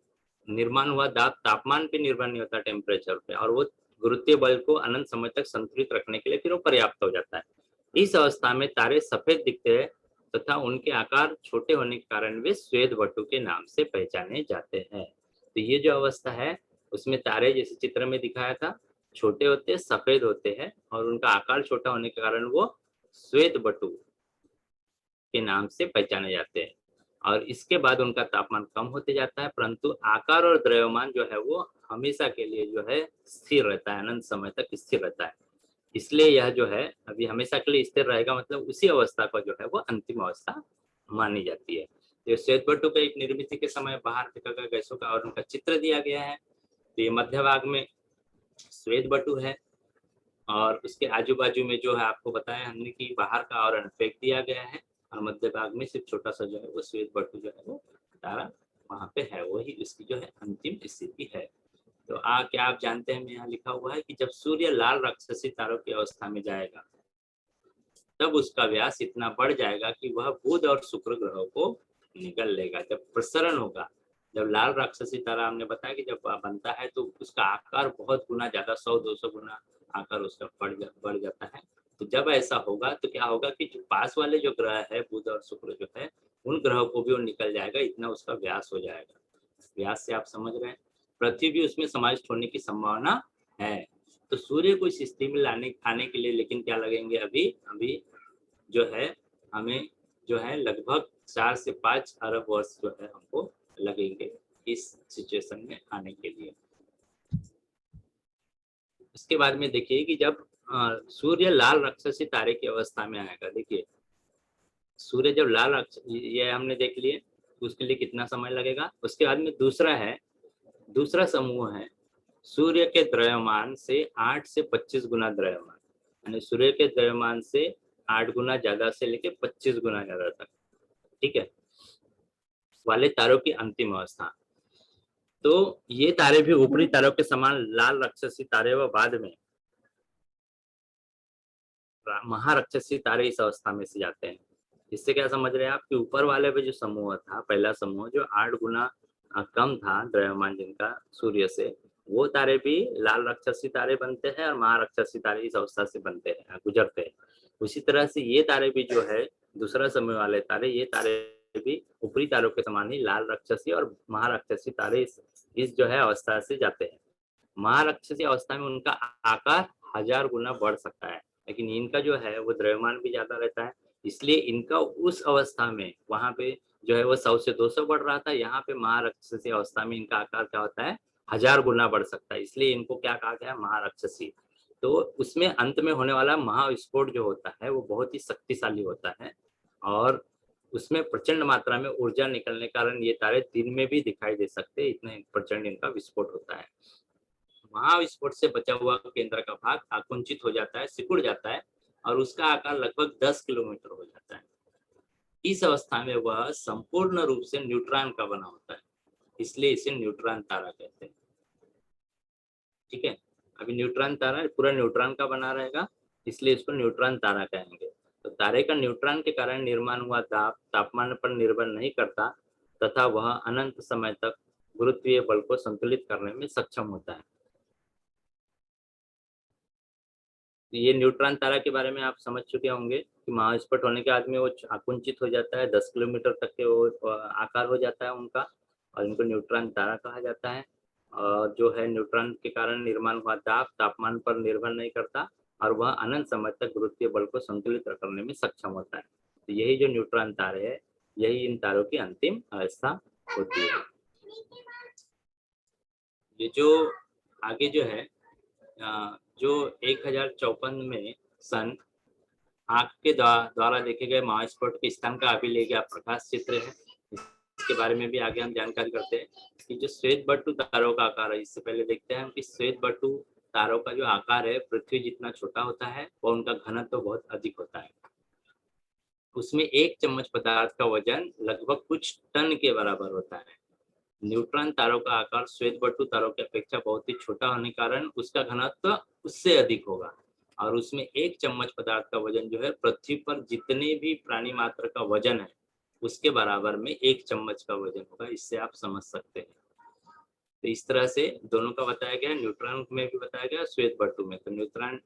निर्माण हुआ दाब तापमान पे निर्भर नहीं होता, टेम्परेचर पे, और वो गुरुत्वीय बल को अनंत समय तक संतुलित रखने के लिए फिर वो पर्याप्त हो जाता है। इस अवस्था में तारे सफेद दिखते हैं तथा उनके आकार छोटे होने के कारण वे श्वेत वटु के नाम से पहचाने जाते हैं। तो ये जो अवस्था है उसमें तारे जैसे चित्र में दिखाया था छोटे होते हैं, सफेद होते हैं, और उनका आकार छोटा होने के कारण वो श्वेत वटु के नाम से पहचाने जाते हैं। और इसके बाद उनका तापमान कम होते जाता है, परंतु आकार और द्रव्यमान जो है वो हमेशा के लिए जो है स्थिर रहता है, अनंत समय तक स्थिर रहता है। इसलिए यह जो है अभी हमेशा के लिए स्थिर रहेगा, मतलब उसी अवस्था को जो है वो अंतिम अवस्था मानी जाती है। तो श्वेत वटु का एक निर्मित के समय बाहर फेंका गया गैसों का और उनका चित्र दिया गया है। तो ये मध्य भाग में श्वेत वटु है, और उसके आजू बाजू में जो है आपको बताया हमने कि बाहर का आवरण फेंक दिया गया है, और मध्य भाग में सिर्फ छोटा सा जो है वो श्वेत वटु जो है वो तारा वहाँ पे है, वही इसकी जो है अंतिम स्थिति है। तो क्या आप जानते हैं, यहाँ लिखा हुआ है कि जब सूर्य लाल राक्षसी तारों की अवस्था में जाएगा तब उसका व्यास इतना बढ़ जाएगा कि वह बुध और शुक्र ग्रहों को निगल लेगा। जब प्रसरण होगा, जब लाल राक्षसी तारा हमने बताया कि जब बनता है तो उसका आकार बहुत गुना ज्यादा, 100-200 गुना आकार उसका बढ़ जाता है। तो जब ऐसा होगा तो क्या होगा कि जो पास वाले जो ग्रह है बुध और शुक्र जो है उन ग्रहों को भी वो निकल जाएगा, इतना उसका व्यास हो जाएगा। व्यास से आप समझ रहे हैं, पृथ्वी भी उसमें समाविष्ट होने की संभावना है। तो सूर्य को इस स्थिति में आने के लिए लेकिन क्या लगेंगे, अभी जो है हमें जो है लगभग 4 से 5 अरब वर्ष जो है हमको लगेंगे इस सिचुएशन में आने के लिए। इसके बाद में देखिए कि जब सूर्य लाल राक्षसी तारे की अवस्था में आएगा, देखिए सूर्य जब लाल, ये हमने देख लिए, उसके लिए कितना समय लगेगा। उसके बाद में दूसरा समूह है सूर्य के द्रव्यमान से 8 से 25 गुना द्रव्यमान, यानी सूर्य के द्रव्यमान से 8 गुना ज्यादा से लेके 25 गुना ज्यादा तक, ठीक है, वाले तारों की अंतिम अवस्था। तो ये तारे भी ऊपरी तारों के समान लाल राक्षसी तारे व बाद में महाराक्षसी तारे इस अवस्था में से जाते हैं। इससे क्या समझ रहे हैं आप कि ऊपर वाले पे जो समूह था, पहला समूह जो 8 गुना कम था द्रव्यमान जिनका सूर्य से, वो तारे भी लाल राक्षसी तारे बनते हैं और महाराक्षसी तारे इस अवस्था से बनते हैं, गुजरते हैं। उसी तरह से ये तारे भी जो है दूसरा समूह वाले तारे, ये तारे भी ऊपरी तारों के समान ही लाल राक्षसी और महाराक्षसी तारे इस जो है अवस्था से जाते हैं। महाराक्षसी अवस्था में उनका आकार 1000 गुना बढ़ सकता है, लेकिन इनका जो है वो द्रव्यमान भी ज्यादा रहता है, इसलिए इनका उस अवस्था में वहां पे जो है वो 100 से 200 बढ़ रहा था, यहाँ पे महाराक्षसी अवस्था में इनका आकार क्या होता है 1000 गुना बढ़ सकता है, इसलिए इनको क्या कहा गया महाराक्षसी। तो उसमें अंत में होने वाला महाविस्फोट जो होता है वो बहुत ही शक्तिशाली होता है और उसमें प्रचंड मात्रा में ऊर्जा निकलने के कारण ये तारे दिन में भी दिखाई दे सकते हैं, इतने प्रचंड इनका विस्फोट होता है। महाविस्फोट से बचा हुआ केंद्र का भाग आकुंचित हो जाता है, सिकुड़ जाता है और उसका आकार लगभग 10 किलोमीटर हो जाता है। इस अवस्था में वह संपूर्ण रूप से न्यूट्रॉन का बना होता है, इसलिए इसे न्यूट्रॉन तारा कहते हैं। ठीक है, अभी न्यूट्रॉन तारा पूरा न्यूट्रॉन का बना रहेगा, इसलिए इसको न्यूट्रॉन तारा कहेंगे। तो तारे का न्यूट्रॉन के कारण निर्माण हुआ ताप तापमान पर निर्भर नहीं करता तथा वह अनंत समय तक गुरुत्वीय बल को संतुलित करने में सक्षम होता है। ये न्यूट्रॉन तारा के बारे में आप समझ चुके होंगे कि महाविस्फोट होने के बाद में वो आकुंचित हो जाता है, 10 किलोमीटर तक के वो आकार हो जाता है उनका, और इनको न्यूट्रॉन तारा कहा जाता है। और जो है न्यूट्रॉन के कारण निर्माण हुआ ताप तापमान पर निर्भर नहीं करता और वह अनंत समय तक गुरुत्वीय बल को संतुलित करने में सक्षम होता है। तो यही जो न्यूट्रॉन तारे है, यही इन तारों की अंतिम अवस्था होती है। ये जो आगे जो है जो 1054 में सन आंख के द्वारा देखे गए महाविस्फोट के स्थान का अभी ले गया प्रकाश चित्र है। इसके बारे में भी आगे हम जानकारी करते हैं कि जो श्वेत बट्टू तारों का आकार है, इससे पहले देखते हैं हम कि श्वेत बट्टू तारों का जो आकार है पृथ्वी जितना छोटा होता है और उनका घनत्व तो बहुत अधिक होता है। उसमें एक चम्मच पदार्थ का वजन लगभग कुछ टन के बराबर होता है। न्यूट्रॉन तारों का आकार श्वेत बट्टू तारों की अपेक्षा बहुत ही छोटा होने के कारण उसका घनत्व उससे अधिक होगा और उसमें एक चम्मच पदार्थ का वजन जो है पृथ्वी पर जितने भी प्राणी मात्र का वजन है उसके बराबर में एक चम्मच का वजन होगा। इससे आप समझ सकते हैं। तो इस तरह से दोनों का बताया गया, न्यूट्रॉन में भी बताया गया, श्वेत बट्टू में। तो न्यूट्रॉन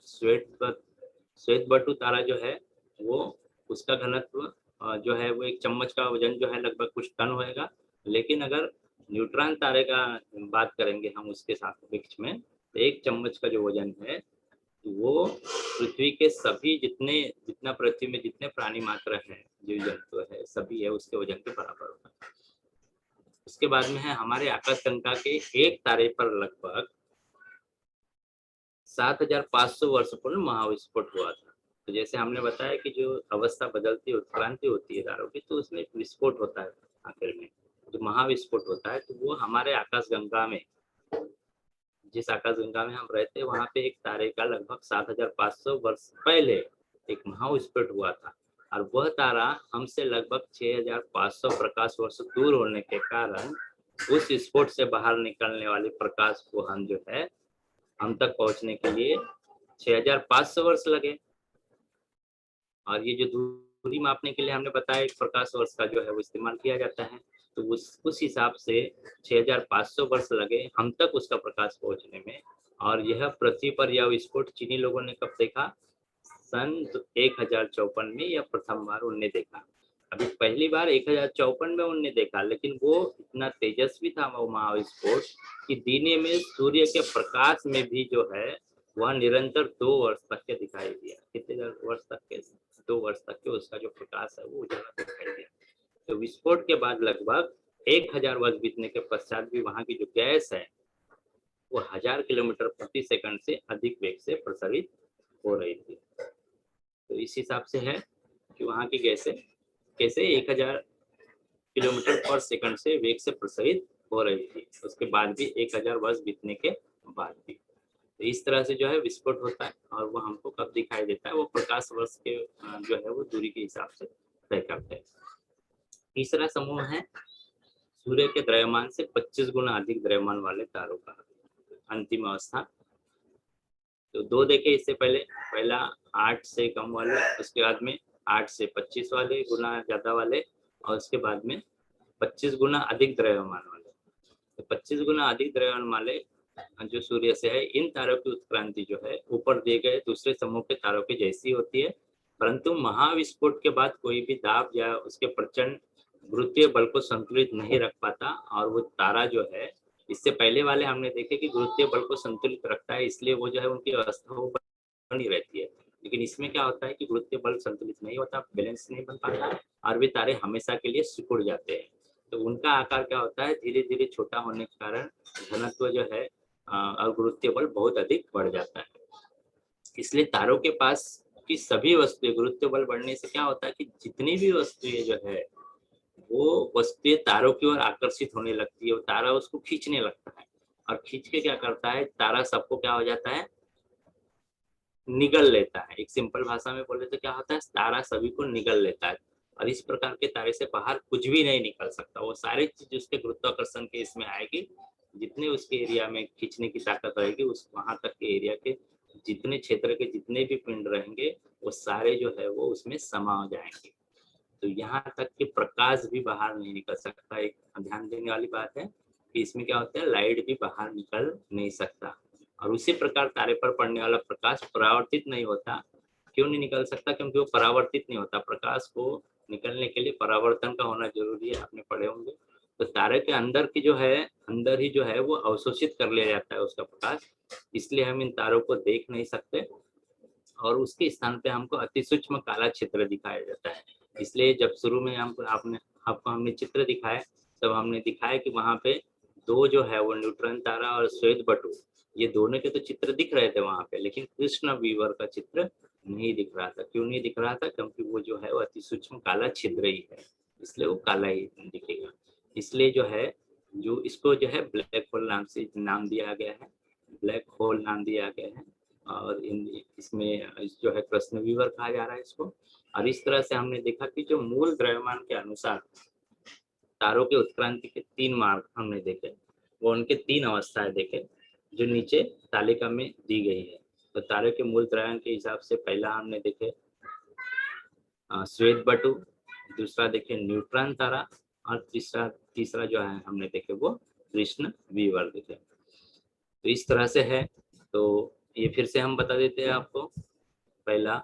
श्वेत बट्टू तारा जो है वो उसका घनत्व जो है वो एक चम्मच का वजन जो है लगभग कुछ टन होएगा। लेकिन अगर न्यूट्रॉन तारे का बात करेंगे हम उसके सापेक्ष में, तो एक चम्मच का जो वजन है वो पृथ्वी के सभी जितना पृथ्वी में जितने प्राणी मात्र है, जीव जंतु है, सभी है उसके वजन के बराबर होगा। उसके बाद में है हमारे आकाशगंगा के एक तारे पर लगभग 7500 वर्ष पूर्व महाविस्फोट हुआ था। तो जैसे हमने बताया कि जो अवस्था बदलती है, उत्क्रांति होती है तारों की, तो उसमें विस्फोट होता है आखिर में, जो महाविस्फोट होता है। तो वो हमारे आकाशगंगा में, जिस आकाशगंगा में हम रहते हैं, वहां पे एक तारे का लगभग 7500 वर्ष पहले एक महाविस्फोट हुआ था और वह तारा हमसे लगभग 6500 प्रकाश वर्ष दूर होने के कारण उस विस्फोट से बाहर निकलने वाले प्रकाश को हम जो है हम तक पहुंचने के लिए 6500 वर्ष लगे। और ये जो दूरी मापने के लिए हमने बताया एक प्रकाश वर्ष का जो है वो इस्तेमाल किया जाता है, तो उस हिसाब से 6500 वर्ष लगे हम तक उसका प्रकाश पहुंचने में। और यह पृथ्वी पर यह विस्फोट चीनी लोगों ने कब देखा? सन 1054 में यह प्रथम बार उनने देखा। अभी पहली बार 1054 में उनने देखा, लेकिन वो इतना तेजस्वी था वो महाविस्फोट कि दिन में सूर्य के प्रकाश में भी जो है वह निरंतर 2 वर्ष तक के दिखाई दिया। कितने वर्ष तक के? 2 वर्ष तक के उसका जो प्रकाश है वो उजाला दिखाई दिया। तो विस्फोट के बाद लगभग 1000 वर्ष बीतने के पश्चात भी वहां की जो गैस है वो 1000 किलोमीटर प्रति सेकंड से अधिक वेग से प्रसारित हो रही थी। तो इस हिसाब से है कि वहां की गैसें कैसे 1000 किलोमीटर पर सेकंड से वेग से प्रसारित हो रही थी, उसके बाद भी 1000 वर्ष बीतने के बाद भी। तो इस तरह से जो है विस्फोट होता है और वो हमको कब दिखाई देता है, वो प्रकाश वर्ष के जो है वो दूरी के हिसाब से तय करते हैं। तीसरा समूह है सूर्य के द्रव्यमान से 25 गुना अधिक द्रव्यमान वाले तारों का अंतिम अवस्था। तो 2 देखे इससे पहले, पहला 8 से कम वाले, उसके बाद में 8 से 25 वाले गुना ज़्यादा वाले, और उसके बाद में 25 गुना अधिक द्रव्यमान वाले। तो 25 गुना अधिक द्रव्यमान वाले जो सूर्य से है, इन तारों की उत्क्रांति जो है ऊपर दिए गए दूसरे समूह के तारों की जैसी होती है, परंतु महाविस्फोट के बाद कोई भी दाब या उसके प्रचंड गुरुत्वीय बल को संतुलित नहीं रख पाता, और वो तारा जो है, इससे पहले वाले हमने देखे कि गुरुत्वीय बल को संतुलित रखता है, इसलिए वो जो है उनकी अवस्था वो बनी रहती है। लेकिन इसमें क्या होता है कि गुरुत्वीय बल संतुलित नहीं होता, बैलेंस नहीं बन पाता, और वे तारे हमेशा के लिए सिकुड़ जाते हैं। तो उनका आकार क्या होता है, धीरे धीरे छोटा होने के कारण घनत्व जो है और गुरुत्वीय बल बहुत अधिक बढ़ जाता है। इसलिए तारों के पास की सभी वस्तुएं, गुरुत्वीय बल बढ़ने से क्या होता है कि जितनी भी वस्तुएं जो है वो वस्तुएं तारों की ओर आकर्षित होने लगती है, और तारा उसको खींचने लगता है, और खींच के क्या करता है, तारा सबको क्या हो जाता है, निगल लेता है। एक सिंपल भाषा में बोले तो क्या होता है, तारा सभी को निगल लेता है, और इस प्रकार के तारे से बाहर कुछ भी नहीं निकल सकता। वो सारी चीज उसके गुरुत्वाकर्षण के इसमें आएगी, जितने उसके एरिया में खींचने की ताकत रहेगी, उस वहां तक के एरिया के जितने क्षेत्र के जितने भी पिंड रहेंगे, वो सारे जो है वो उसमें समा हो जाएंगे। तो यहाँ तक कि प्रकाश भी बाहर नहीं निकल सकता। एक ध्यान देने वाली बात है कि इसमें क्या होता है, लाइट भी बाहर निकल नहीं सकता। और उसी प्रकार तारे पर पड़ने वाला प्रकाश परावर्तित नहीं होता। क्यों नहीं निकल सकता, क्योंकि वो परावर्तित नहीं होता। प्रकाश को निकलने के लिए परावर्तन का होना जरूरी है, आपने पढ़े होंगे। तो तारे के अंदर की जो है, अंदर ही जो है वो अवशोषित कर लिया जाता है उसका प्रकाश, इसलिए हम इन तारों को देख नहीं सकते, और उसके स्थान पे हमको अति सूक्ष्म काला क्षेत्र दिखाया जाता है। इसलिए जब शुरू में आपको हमने चित्र दिखाया, तब हमने दिखाया कि वहाँ पे दो जो है वो न्यूट्रॉन तारा और श्वेत बटु, ये दोनों के तो चित्र दिख रहे थे वहाँ पे, लेकिन कृष्ण वीवर का चित्र नहीं दिख रहा था। क्यों नहीं दिख रहा था, क्योंकि वो जो है वो अति सूक्ष्म काला छिद्र ही है, इसलिए वो काला ही दिखेगा। इसलिए जो है, जो इसको जो है ब्लैक होल नाम से नाम दिया गया है, ब्लैक होल नाम दिया गया है। और इसमें जो है कृष्ण वीवर कहा जा रहा है इसको। और इस तरह से हमने देखा कि जो मूल द्रव्यमान के अनुसार तारों के उत्क्रांति के 3 मार्ग हमने देखे, वो उनके 3 अवस्थाएं देखे, जो नीचे तालिका में दी गई है। तो तारे के मूल द्रव्यमान के हिसाब से पहला हमने देखे श्वेत बटु, दूसरा देखे न्यूट्रॉन तारा, और तीसरा जो है हमने देखे वो कृष्ण वीवर देखे। तो इस तरह से है। तो ये फिर से हम बता देते हैं आपको। पहला,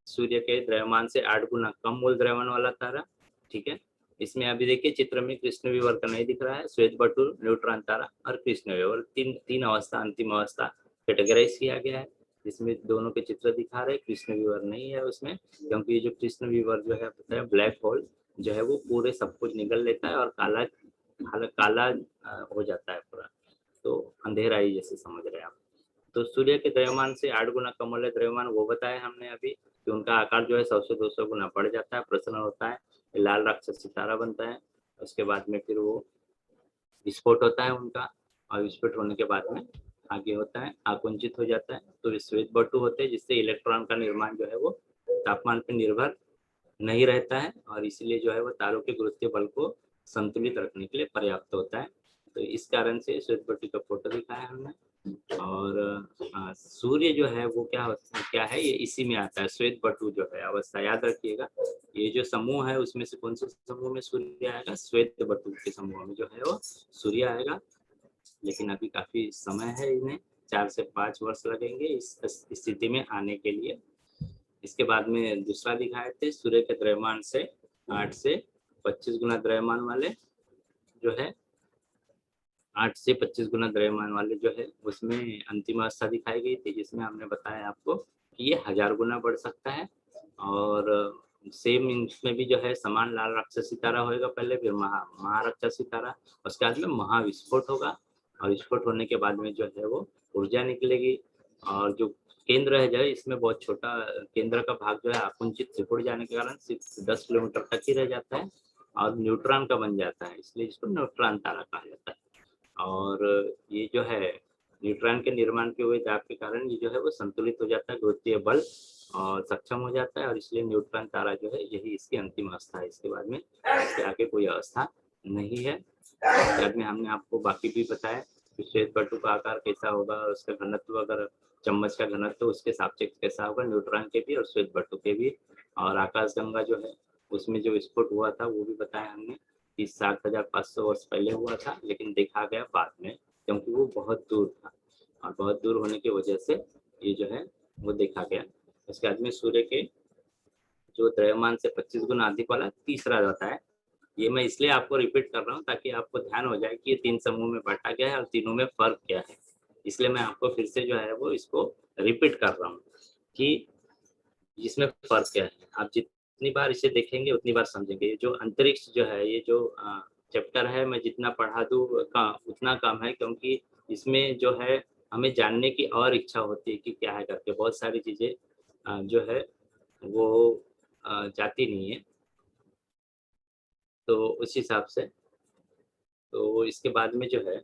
सूर्य के द्रव्यमान से 8 गुना कम मूल द्रव्यमान वाला तारा, ठीक है। इसमें अभी देखिए चित्र में कृष्ण वीवर का नहीं दिख रहा है, श्वेत बटु, न्यूट्रॉन तारा और कृष्ण वीवर, तीन अवस्था, अंतिम अवस्था कैटेगराइज किया गया है, जिसमें दोनों के चित्र दिखा रहे, कृष्ण वीवर नहीं है उसमें, क्योंकि जो कृष्ण वीवर जो है पता है ब्लैक होल जो है वो पूरे सब कुछ निगल लेता है, और काला काला हो जाता है पूरा, तो अंधेरा ही जैसे समझ रहे हैं आप। तो सूर्य के द्रव्यमान से 8 गुना कम वाले द्रव्यमान वो बताया हमने अभी, कि उनका आकार जो है 100 से 200 गुना बढ़ जाता है, प्रसन्न होता है, लाल राक्षस सितारा बनता है। उसके बाद में फिर वो विस्फोट होता है उनका, और विस्फोट होने के बाद में आगे होता है आकुंचित हो जाता है। तो ये श्वेत बटु होते हैं, जिससे इलेक्ट्रॉन का निर्माण जो है वो तापमान पर निर्भर नहीं रहता है, और इसलिए जो है वो तारों के गुरुत्वीय बल को संतुलित रखने के लिए पर्याप्त होता है। तो इस कारण से श्वेत बटु का फोटो दिखाया हमने। और सूर्य जो है वो क्या है, ये इसी में आता है, श्वेत बटु जो है अवस्था, याद रखिएगा। ये जो समूह है उसमें से कौन से समूह में सूर्य आएगा, श्वेत बटु के समूह में जो है वो सूर्य आएगा। लेकिन अभी काफी समय है, इन्हें 4 से 5 वर्ष लगेंगे इस स्थिति में आने के लिए। इसके बाद में दूसरा दिखाए थे, सूर्य के द्रव्यमान से 8 से 25 गुना द्रव्यमान वाले जो है, 8 से 25 गुना द्रव्यमान वाले जो है, उसमें अंतिम अवस्था दिखाई गई थी, जिसमें हमने बताया आपको कि ये 1000 गुना बढ़ सकता है। और सेम इसमें भी जो है समान लाल राक्षस सितारा होगा पहले, फिर महाराक्षस सितारा, उसके बाद में महाविस्फोट होगा, और विस्फोट होने के बाद में जो है वो ऊर्जा निकलेगी, और जो केंद्र है जो है, इसमें बहुत छोटा केंद्र का भाग जो है आकुंचित सिकुड़ जाने के कारण सिर्फ 10 किलोमीटर तक ही रह जाता है, और न्यूट्रॉन का बन जाता है, इसलिए इसको न्यूट्रॉन तारा कहा जाता है। और ये जो है न्यूट्रॉन के निर्माण के हुए दाब के कारण ये जो है वो संतुलित हो जाता है, गुरुत्वीय बल और सक्षम हो जाता है, और इसलिए न्यूट्रॉन तारा जो है यही इसकी अंतिम अवस्था है। इसके बाद में इसके आगे कोई अवस्था नहीं है। बाद में हमने आपको बाकी भी बताया कि श्वेत बटु का आकार कैसा होगा, और उसका घनत्व अगर चम्मच का घनत्व उसके सापेक्ष कैसा होगा, न्यूट्रॉन के भी और श्वेत बट्टू के भी। और आकाशगंगा जो है उसमें जो विस्फोट हुआ था वो भी बताया हमने कि 7,500 वर्ष पहले हुआ था, लेकिन देखा गया बाद में क्योंकि वो बहुत दूर था और बहुत दूर होने की वजह से ये जो है वो देखा गया। उसके बाद में सूर्य के जो द्रव्यमान से 25 गुना अधिक वाला तीसरा रहता है। ये मैं इसलिए आपको रिपीट कर रहा हूँ ताकि आपको ध्यान हो जाए कि ये 3 समूह में बांटा गया है और तीनों में फर्क क्या है। इसलिए मैं आपको फिर से जो है वो इसको रिपीट कर रहा हूँ कि इसमें फर्क क्या है। आप जितनी बार इसे देखेंगे उतनी बार समझेंगे। ये जो अंतरिक्ष जो है, ये जो चैप्टर है, मैं जितना पढ़ा दूँ उतना कम है, क्योंकि इसमें जो है हमें जानने की और इच्छा होती है कि क्या है करके। बहुत सारी चीज़ें जो है वो जाती नहीं है, तो उस हिसाब से तो इसके बाद में जो है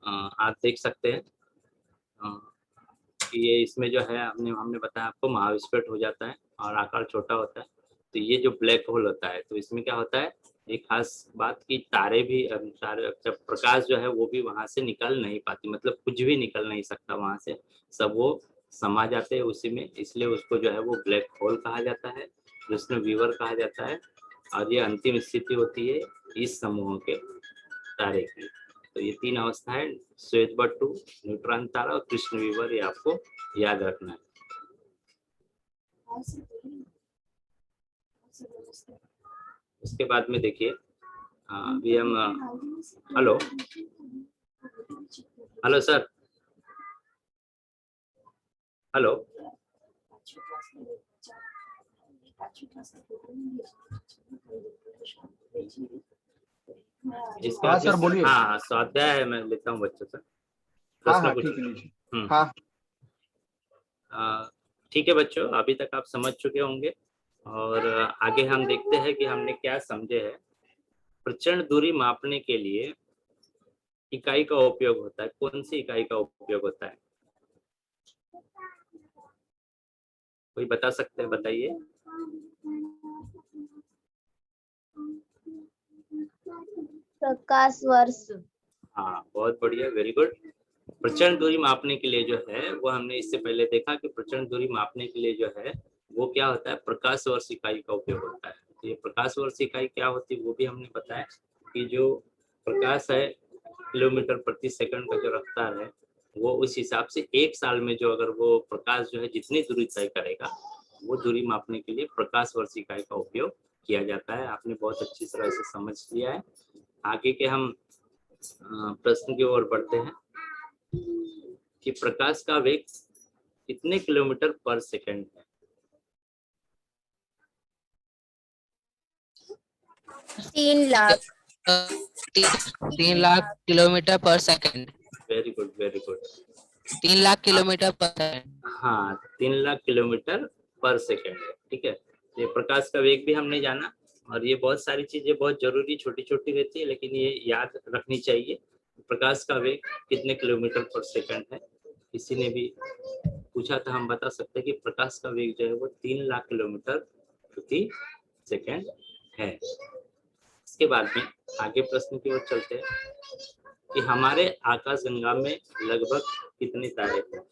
आप देख सकते हैं कि ये इसमें जो है हमने बताया आपको महाविस्फोट हो जाता है और आकार छोटा होता है। तो ये जो ब्लैक होल होता है तो इसमें क्या होता है, एक खास बात कि तारे भी जब प्रकाश जो है वो भी वहां से निकल नहीं पाती, मतलब कुछ भी निकल नहीं सकता वहां से, सब वो समा जाते हैं उसी में, इसलिए उसको जो है वो ब्लैक होल कहा जाता है, कृष्ण वीवर कहा जाता है। और ये अंतिम स्थिति होती है इस समूह के तारे की। तो ये 3 अवस्था है, श्वेत बट्टू, न्यूट्रॉन तारा और कृष्ण वीवर, ये आपको याद रखना है। उसके बाद में देखिए अभी हम हेलो हेलो सर, हेलो हाँ सर बोलिए। हाँ स्वाध्याय है, मैं लेता हूँ बच्चों से। हाँ ठीक है लीजिए। हाँ ठीक है बच्चों, अभी तक आप समझ चुके होंगे और आगे हम देखते हैं कि हमने क्या समझे है। प्रचंड दूरी मापने के लिए इकाई का उपयोग होता है, कौन सी इकाई का उपयोग होता है, कोई बता सकते हैं, बताइए। प्रकाश वर्ष। हाँ बहुत बढ़िया, वेरी गुड। प्रचंड दूरी मापने के लिए जो है वो हमने इससे पहले देखा कि प्रचंड दूरी मापने के लिए जो है वो क्या होता है, प्रकाश वर्ष इकाई का उपयोग होता है। तो ये प्रकाश वर्ष इकाई क्या होती है वो भी हमने बताया कि जो प्रकाश है किलोमीटर प्रति सेकंड का जो रफ्तार है वो उस हिसाब से 1 साल में जो अगर वो प्रकाश जो है जितनी दूरी तय करेगा वो दूरी मापने के लिए प्रकाश वर्ष इकाई का उपयोग किया जाता है। आपने बहुत अच्छी तरह से समझ लिया है। आगे के हम प्रश्न की ओर बढ़ते हैं कि प्रकाश का वेग कितने किलोमीटर पर सेकंड है। 3 लाख 3 लाख किलोमीटर पर second. Very good very good. 3 lakh kilometre पर सेकंड। हाँ 3 लाख किलोमीटर पर सेकंड है, ठीक है। ये प्रकाश का वेग भी हमने जाना और ये बहुत सारी चीजें बहुत जरूरी छोटी छोटी रहती है, लेकिन ये याद रखनी चाहिए। प्रकाश का वेग कितने किलोमीटर पर सेकंड है, किसी ने भी पूछा था, हम बता सकते हैं कि प्रकाश का वेग जो है वो 3 लाख किलोमीटर प्रति सेकंड है। इसके बाद में आगे प्रश्न की ओर चलते हैं कि हमारे आकाशगंगा में लगभग कितने तारे हैं।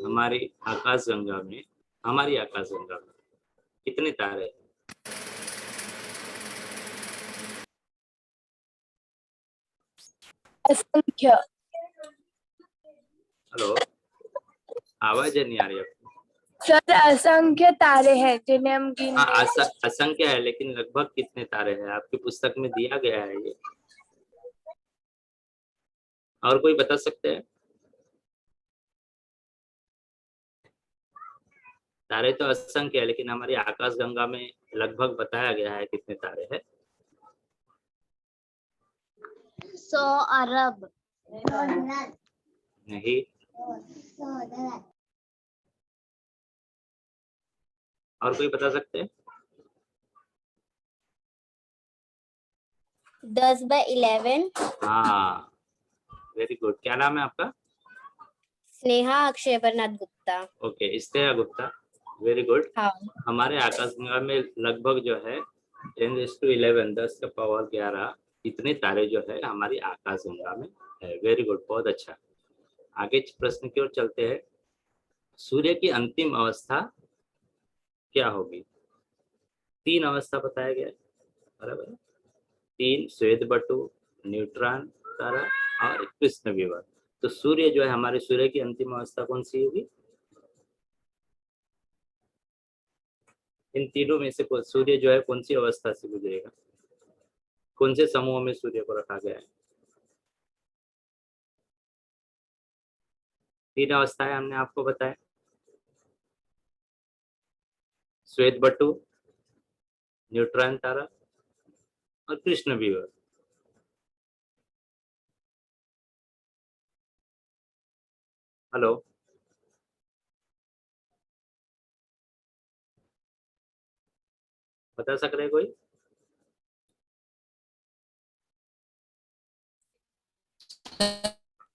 हमारी आकाशगंगा में कितने तारे हैं। असंख्य। हेलो, आवाज नहीं आ रही आपको। सर असंख्य तारे हैं जिन्हें हम गिन हाँ असंख्य है, लेकिन लगभग कितने तारे हैं आपकी पुस्तक में दिया गया है ये। और कोई बता सकते हैं। तारे तो असंख्य है, लेकिन हमारी आकाशगंगा में लगभग बताया गया है कितने तारे हैं। 100 अरब। नहीं, और कोई बता सकते हैं। 10/11। हाँ वेरी गुड। क्या नाम है आपका। Sneha Akshayvarnath Gupta. Okay, Sneha Gupta, very good. हाँ। हमारे आकाशगंगा में लगभग जो है 10⁻11 10 का पावर 11 इतने तारे जो है हमारी आकाशगंगा में है। वेरी गुड, बहुत अच्छा। आगे प्रश्न की ओर चलते हैं। सूर्य की अंतिम अवस्था क्या होगी? 3 अवस्था बताया गया है, बराबर है? 3, श्वेत बटु, न्यूट्रॉन तारा और कृष्ण विवर। तो सूर्य जो है, हमारे सूर्य की अंतिम अवस्था कौन सी होगी? इन तीनों में से सूर्य जो है कौन सी अवस्था से गुजरेगा? कौन से समूह में सूर्य को रखा गया है? 3 अवस्थाएं हमने आपको बताया, श्वेत बटु, न्यूट्रॉन तारा और कृष्ण विवर। हेलो, बता सक रहे कोई?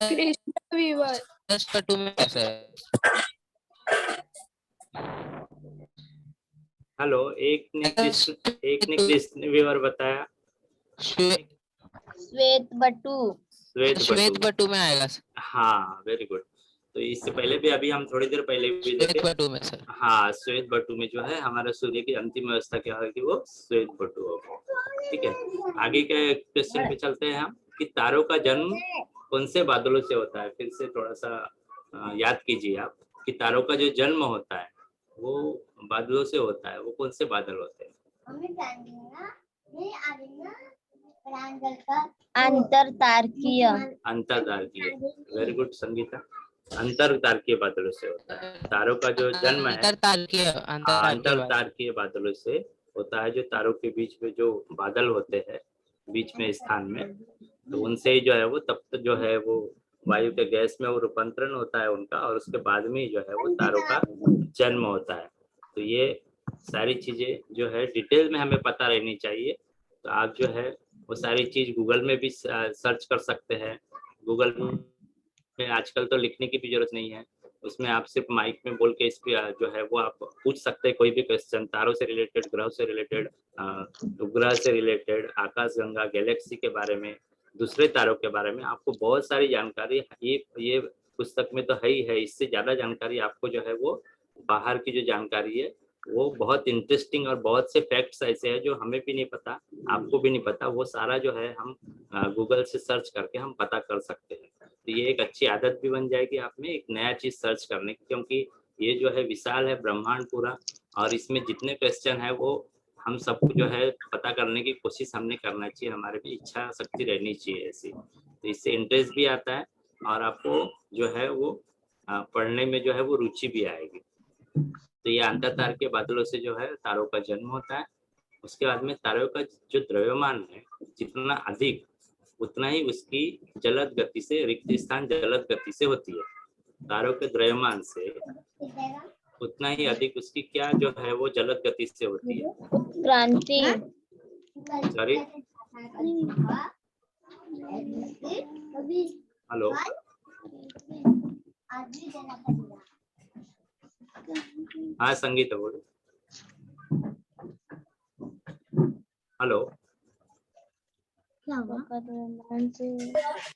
कृष्ण विवर। बटू में कैसा है? हेलो, एक ने कृष्ण विवर बताया। श्वेत बटु। श्वेत बटू में आएगा सर। हाँ, वेरी गुड। तो इससे पहले भी, अभी हम थोड़ी देर पहले भी श्वेत देखे। बटू में सर। हाँ, श्वेत बटु में जो है हमारा सूर्य की अंतिम अवस्था क्या होगी? वो श्वेत बटु होगा। ठीक है, आगे के क्वेश्चन पे चलते हैं हम कि तारों का जन्म कौन से बादलों से होता है? फिर से थोड़ा सा याद कीजिए आप कि तारों का जो जन्म होता है वो बादलों से होता है। वो कौन से बादल होते हैं? अंतरतारकीय। अंतरतारकीय, वेरी गुड संगीता। अंतरतारकीय बादलों से होता है। तारों का जो जन्म है अंतरतारकीय बादलों से होता है। जो तारों के बीच में जो बादल होते हैं बीच में स्थान में, तो उनसे ही जो है वो तब तक जो है वो वायु के गैस में वो रूपांतरण होता है उनका, और उसके बाद में जो है वो तारों का जन्म होता है। तो ये सारी चीजें जो है डिटेल में हमें पता रहनी चाहिए। तो आप जो है वो सारी चीज गूगल में भी सर्च कर सकते हैं। गूगल में आजकल तो लिखने की भी जरूरत नहीं है, उसमें आप सिर्फ माइक में बोल के इस पे जो है वो आप पूछ सकते हैं कोई भी क्वेश्चन, तारों से रिलेटेड, ग्रह से रिलेटेड, उपग्रह से रिलेटेड, आकाशगंगा गैलेक्सी के बारे में, दूसरे तारों के बारे में। आपको बहुत सारी जानकारी ये पुस्तक में तो है ही है। इससे ज्यादा जानकारी आपको जो है वो बाहर की जो जानकारी है वो बहुत इंटरेस्टिंग, और बहुत से फैक्ट्स ऐसे हैं जो हमें भी नहीं पता, आपको भी नहीं पता, वो सारा जो है हम गूगल से सर्च करके हम पता कर सकते हैं। तो ये एक अच्छी आदत भी बन जाएगी आप में, एक नया चीज सर्च करने की, क्योंकि ये जो है विशाल है ब्रह्मांड पूरा, और इसमें जितने क्वेश्चन है वो हम सबको जो है पता करने की कोशिश हमने करना चाहिए। हमारे भी इच्छा शक्ति रहनी चाहिए ऐसी, तो इससे इंटरेस्ट भी आता है और आपको जो है वो पढ़ने में जो है वो रुचि भी आएगी। तो ये अंतरतार के बादलों से जो है तारों का जन्म होता है। उसके बाद में तारों का जो द्रव्यमान है जितना अधिक, उतना ही उसकी जलद गति से, रिक्त स्थान जलद गति से होती है। तारों के द्रव्यमान से उतना ही अधिक उसकी क्या जो है वो जलद गति से होती है? क्रांति। सॉरी, हेलो, हाँ संगीता बोलो। हेलो,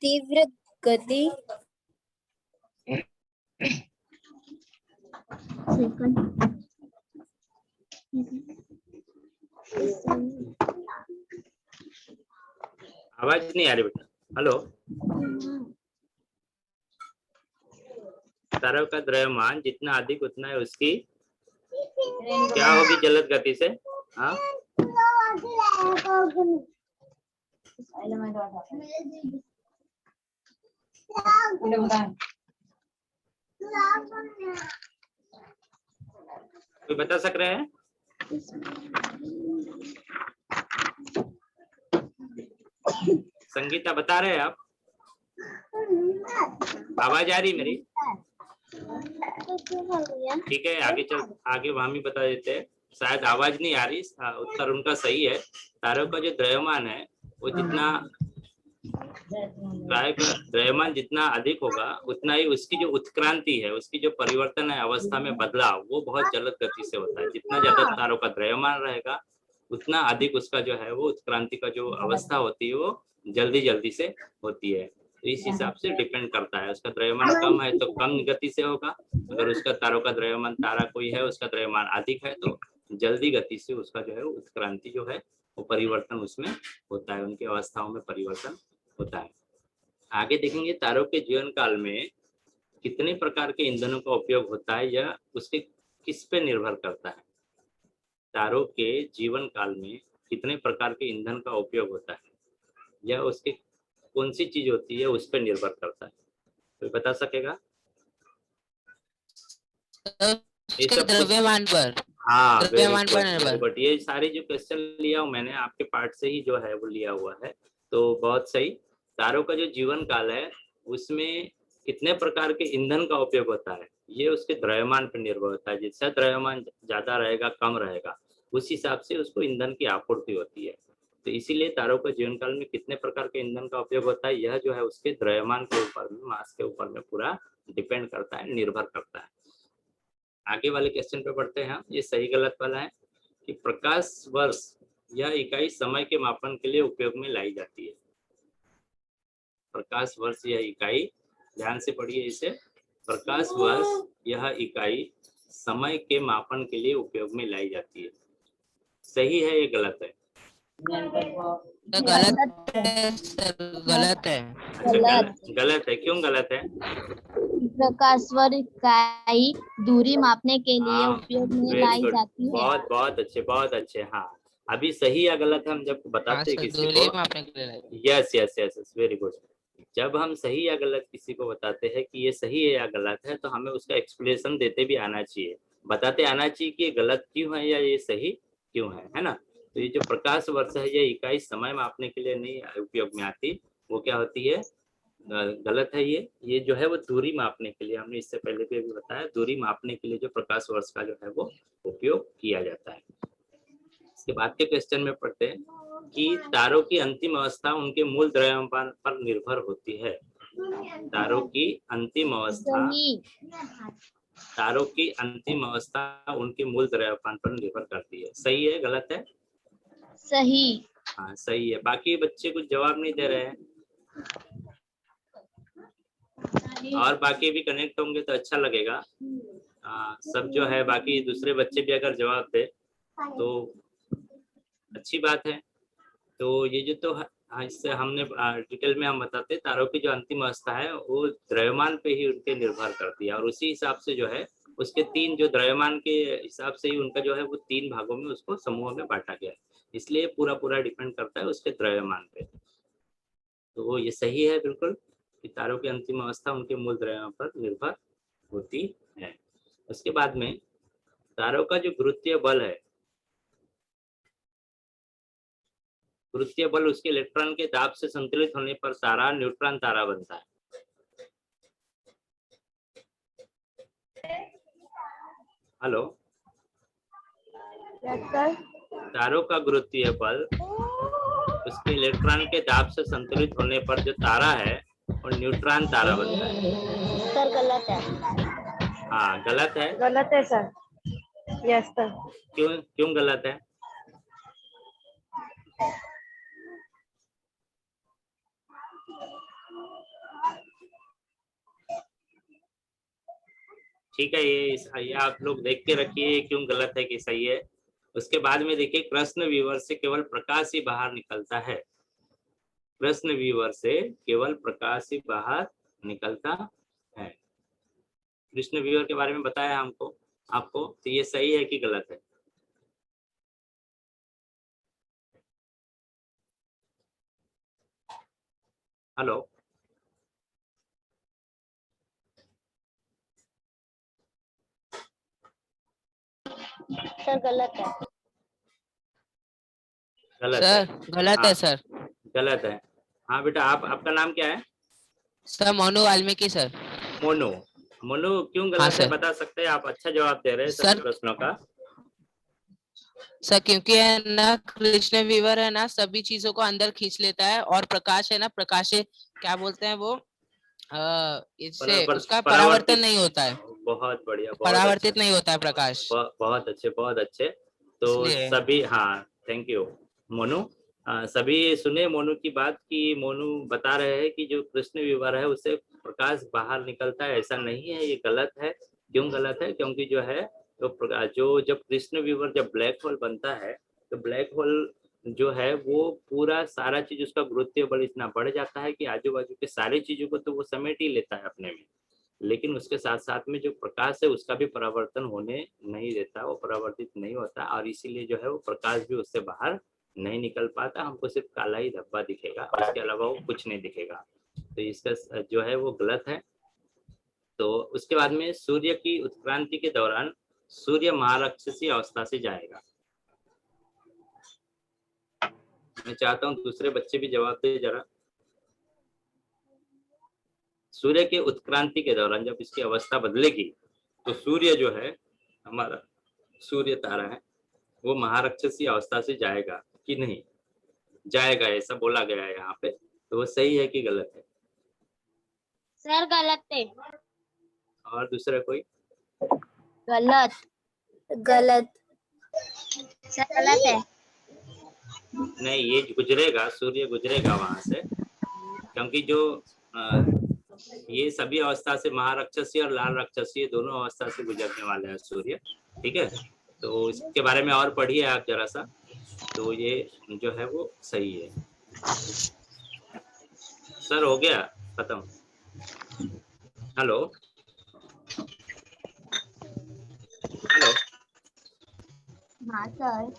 तीव्र गति। आवाज नहीं आ रही बेटा। हेलो, तारों का द्रव्यमान जितना अधिक उतना है उसकी क्या होगी जलद गति से? हाँ, कोई बता सक रहे हैं? संगीता बता रहे हैं आप? आवाज आ रही मेरी? ठीक है, आगे वहां भी बता देते हैं। शायद आवाज नहीं आ रही, उत्तर उनका सही है। तारों का जो द्रव्यमान है वो जितना द्रव्यमान जितना अधिक होगा उतना ही उसकी जो उत्क्रांति है, उसकी जो परिवर्तन है अवस्था में बदलाव, वो बहुत जलद गति से होता है। जितना ज्यादा तारों का द्रव्यमान रहेगा उतना अधिक उसका जो है वो उत्क्रांति का जो अवस्था होती है वो जल्दी जल्दी से होती है। तो इस हिसाब से डिपेंड करता है। उसका द्रव्यमान कम है तो कम गति से होगा, अगर उसका तारों का द्रव्यमान तारा कोई है उसका द्रव्यमान अधिक है तो जल्दी गति से उसका जो है उत्क्रांति जो है वो परिवर्तन उसमें होता है, उनकी अवस्थाओं में परिवर्तन होता है। आगे देखेंगे तारों के जीवन काल में कितने प्रकार के ईंधनों का उपयोग होता है या उसके किस पे निर्भर करता है। तारों के जीवन काल में कितने प्रकार के ईंधन का उपयोग होता है या उसके कौन सी चीज होती है उस पर निर्भर करता है, कोई बता सकेगा? उसके द्रव्यमान पर। हाँ, द्रव्यमान पर निर्भर। बट ये सारी जो क्वेश्चन लिया हूँ मैंने आपके पार्ट से ही जो है वो लिया हुआ है, तो बहुत सही। तारों का जो जीवन काल है उसमें कितने प्रकार के ईंधन का उपयोग होता है ये उसके द्रव्यमान पर निर्भर होता है। जिसका द्रव्यमान ज्यादा रहेगा कम रहेगा उस हिसाब से उसको ईंधन की आपूर्ति होती है। तो इसीलिए तारों का जीवन काल में कितने प्रकार के ईंधन का उपयोग होता है यह जो है उसके द्रव्यमान के ऊपर में, मास के ऊपर में पूरा डिपेंड करता है, निर्भर करता है। आगे वाले क्वेश्चन पे बढ़ते हैं। ये सही गलत वाला है कि प्रकाश वर्ष यह इकाई समय के मापन के लिए उपयोग में लाई जाती है। प्रकाश वर्ष यह इकाई, ध्यान से पढ़िए इसे, प्रकाश वर्ष यह इकाई समय के मापन के लिए उपयोग में लाई जाती है। सही है ये गलत है? गलत है सर, गलत है। अच्छा गलत है, क्यों गलत है? प्रकाश वर्ष इकाई दूरी मापने के लिए उपयोग में लाई जाती है। बहुत बहुत अच्छे, बहुत अच्छे। हाँ, अभी सही या गलत हम जब बताते हैं किसी को, yes yes yes, very good. जब हम सही या गलत किसी को बताते हैं कि ये सही है या गलत है तो हमें उसका एक्सप्लेनेशन देते भी आना चाहिए, बताते आना चाहिए कि ये गलत क्यों है या ये सही क्यों है ना। तो ये जो प्रकाश वर्ष है ये इकाई समय मापने के लिए नहीं उपयोग में आती, वो क्या होती है, गलत है। ये जो है वो दूरी मापने के लिए, हमने इससे पहले भी बताया, दूरी मापने के लिए जो प्रकाश वर्ष का जो है वो उपयोग किया जाता है। इसके बाद के क्वेश्चन में पढ़ते हैं कि तारों की अंतिम अवस्था उनके मूल द्रव्यमान पर निर्भर होती है। तारों की अंतिम अवस्था, तारों की अंतिम अवस्था उनके मूल द्रव्यमान पर निर्भर करती है। सही है गलत है? सही। हाँ सही है। बाकी बच्चे कुछ जवाब नहीं दे रहे हैं और बाकी भी कनेक्ट होंगे तो अच्छा लगेगा। सब जो है बाकी दूसरे बच्चे भी अगर जवाब दे तो अच्छी बात है। तो ये जो तो इससे हमने डिटेल में हम बताते हैं तारों की जो अंतिम अवस्था है वो द्रव्यमान पे ही उनके निर्भर करती है और उसी हिसाब से जो है उसके तीन जो द्रव्यमान के हिसाब से ही उनका जो है वो तीन भागों में उसको समूह में बांटा गया है, इसलिए पूरा डिपेंड करता है उसके द्रव्यमान पे। तो ये सही है बिल्कुल कि तारों की अंतिम अवस्था उनके मूल द्रव्यमान पर निर्भर होती है। उसके बाद में तारों का जो गुरुत्वीय बल है, गुरुत्वीय बल उसके इलेक्ट्रॉन के दाब से संतुलित होने पर तारा न्यूट्रॉन तारा बनता है। हेलो, तारों का गुरुत्वीय बल उसके इलेक्ट्रॉन के दाब से संतुलित होने पर जो तारा है वो न्यूट्रॉन तारा बनता है। सर गलत है। हाँ गलत है। गलत है सर। Yes sir. क्यों गलत है? ठीक है, ये आप लोग देख के रखिए क्यों गलत है कि सही है। उसके बाद में देखिए कृष्ण विवर से केवल प्रकाश ही बाहर निकलता है। कृष्ण विवर से केवल प्रकाश ही बाहर निकलता है। कृष्ण विवर के बारे में बताया हमको आपको, तो ये सही है कि गलत है? हेलो, सर गलत है। गलत सर है। गलत हाँ, है सर। गलत है। हाँ बेटा, आपका नाम क्या है? Sir Monu Valmiki sir. मोनू। मोनू क्यों गलत है बता सकते हैं आप? अच्छा जवाब दे रहे हैं सभी प्रश्नों का। सर क्योंकि है ना कृष्ण विवर है ना सभी चीजों को अंदर खींच लेता है और प्रकाश है ना, प्रकाश क्या बोलते हैं वो, इससे उसका परावर्तन नहीं होता है। बहुत बढ़िया, परावर्तित नहीं होता है प्रकाश। बहुत अच्छे, बहुत अच्छे। तो सभी, हाँ थैंक यू मोनू। सभी सुने मोनू की बात कि मोनू बता रहे हैं कि जो कृष्ण विवर है उससे प्रकाश बाहर निकलता है, ऐसा नहीं है, ये गलत है। क्यों गलत है? क्योंकि जो है जो जब कृष्ण विवर जब ब्लैक होल बनता है तो ब्लैक होल जो है वो पूरा सारा चीज उसका गुरुत्वीय बल इतना बढ़ जाता है कि आजू बाजू के सारी चीजों को तो वो समेट ही लेता है अपने में, लेकिन उसके साथ साथ में जो प्रकाश है उसका भी परावर्तन होने नहीं देता, वो परावर्तित नहीं होता, और इसीलिए जो है वो प्रकाश भी उससे बाहर नहीं निकल पाता, हमको सिर्फ काला ही धब्बा दिखेगा, उसके अलावा वो कुछ नहीं दिखेगा। तो इसका जो है वो गलत है। तो उसके बाद में सूर्य की उत्क्रांति के दौरान सूर्य महाराक्षसी अवस्था से जाएगा। मैं चाहता हूँ दूसरे बच्चे भी जवाब दे जरा। सूर्य के उत्क्रांति के दौरान जब इसकी अवस्था बदलेगी तो सूर्य जो है हमारा सूर्य तारा है वो महाराक्षसी अवस्था से जाएगा कि नहीं जाएगा, ऐसा बोला गया है यहाँ पे, तो वो सही है कि गलत है? सर गलत है। और दूसरा कोई? गलत। गलत। सर गलत है। नहीं, ये गुजरेगा, सूर्य गुजरेगा वहां से, क्योंकि जो ये सभी अवस्था से महाराक्षसी और लाल राक्षसी दोनों अवस्था से गुजरने वाले हैं सूर्य, ठीक है। तो इसके बारे में और पढ़िए आप जरा सा, तो ये जो है वो सही है। सर हो गया खत्म? Hello hello. हाँ सर।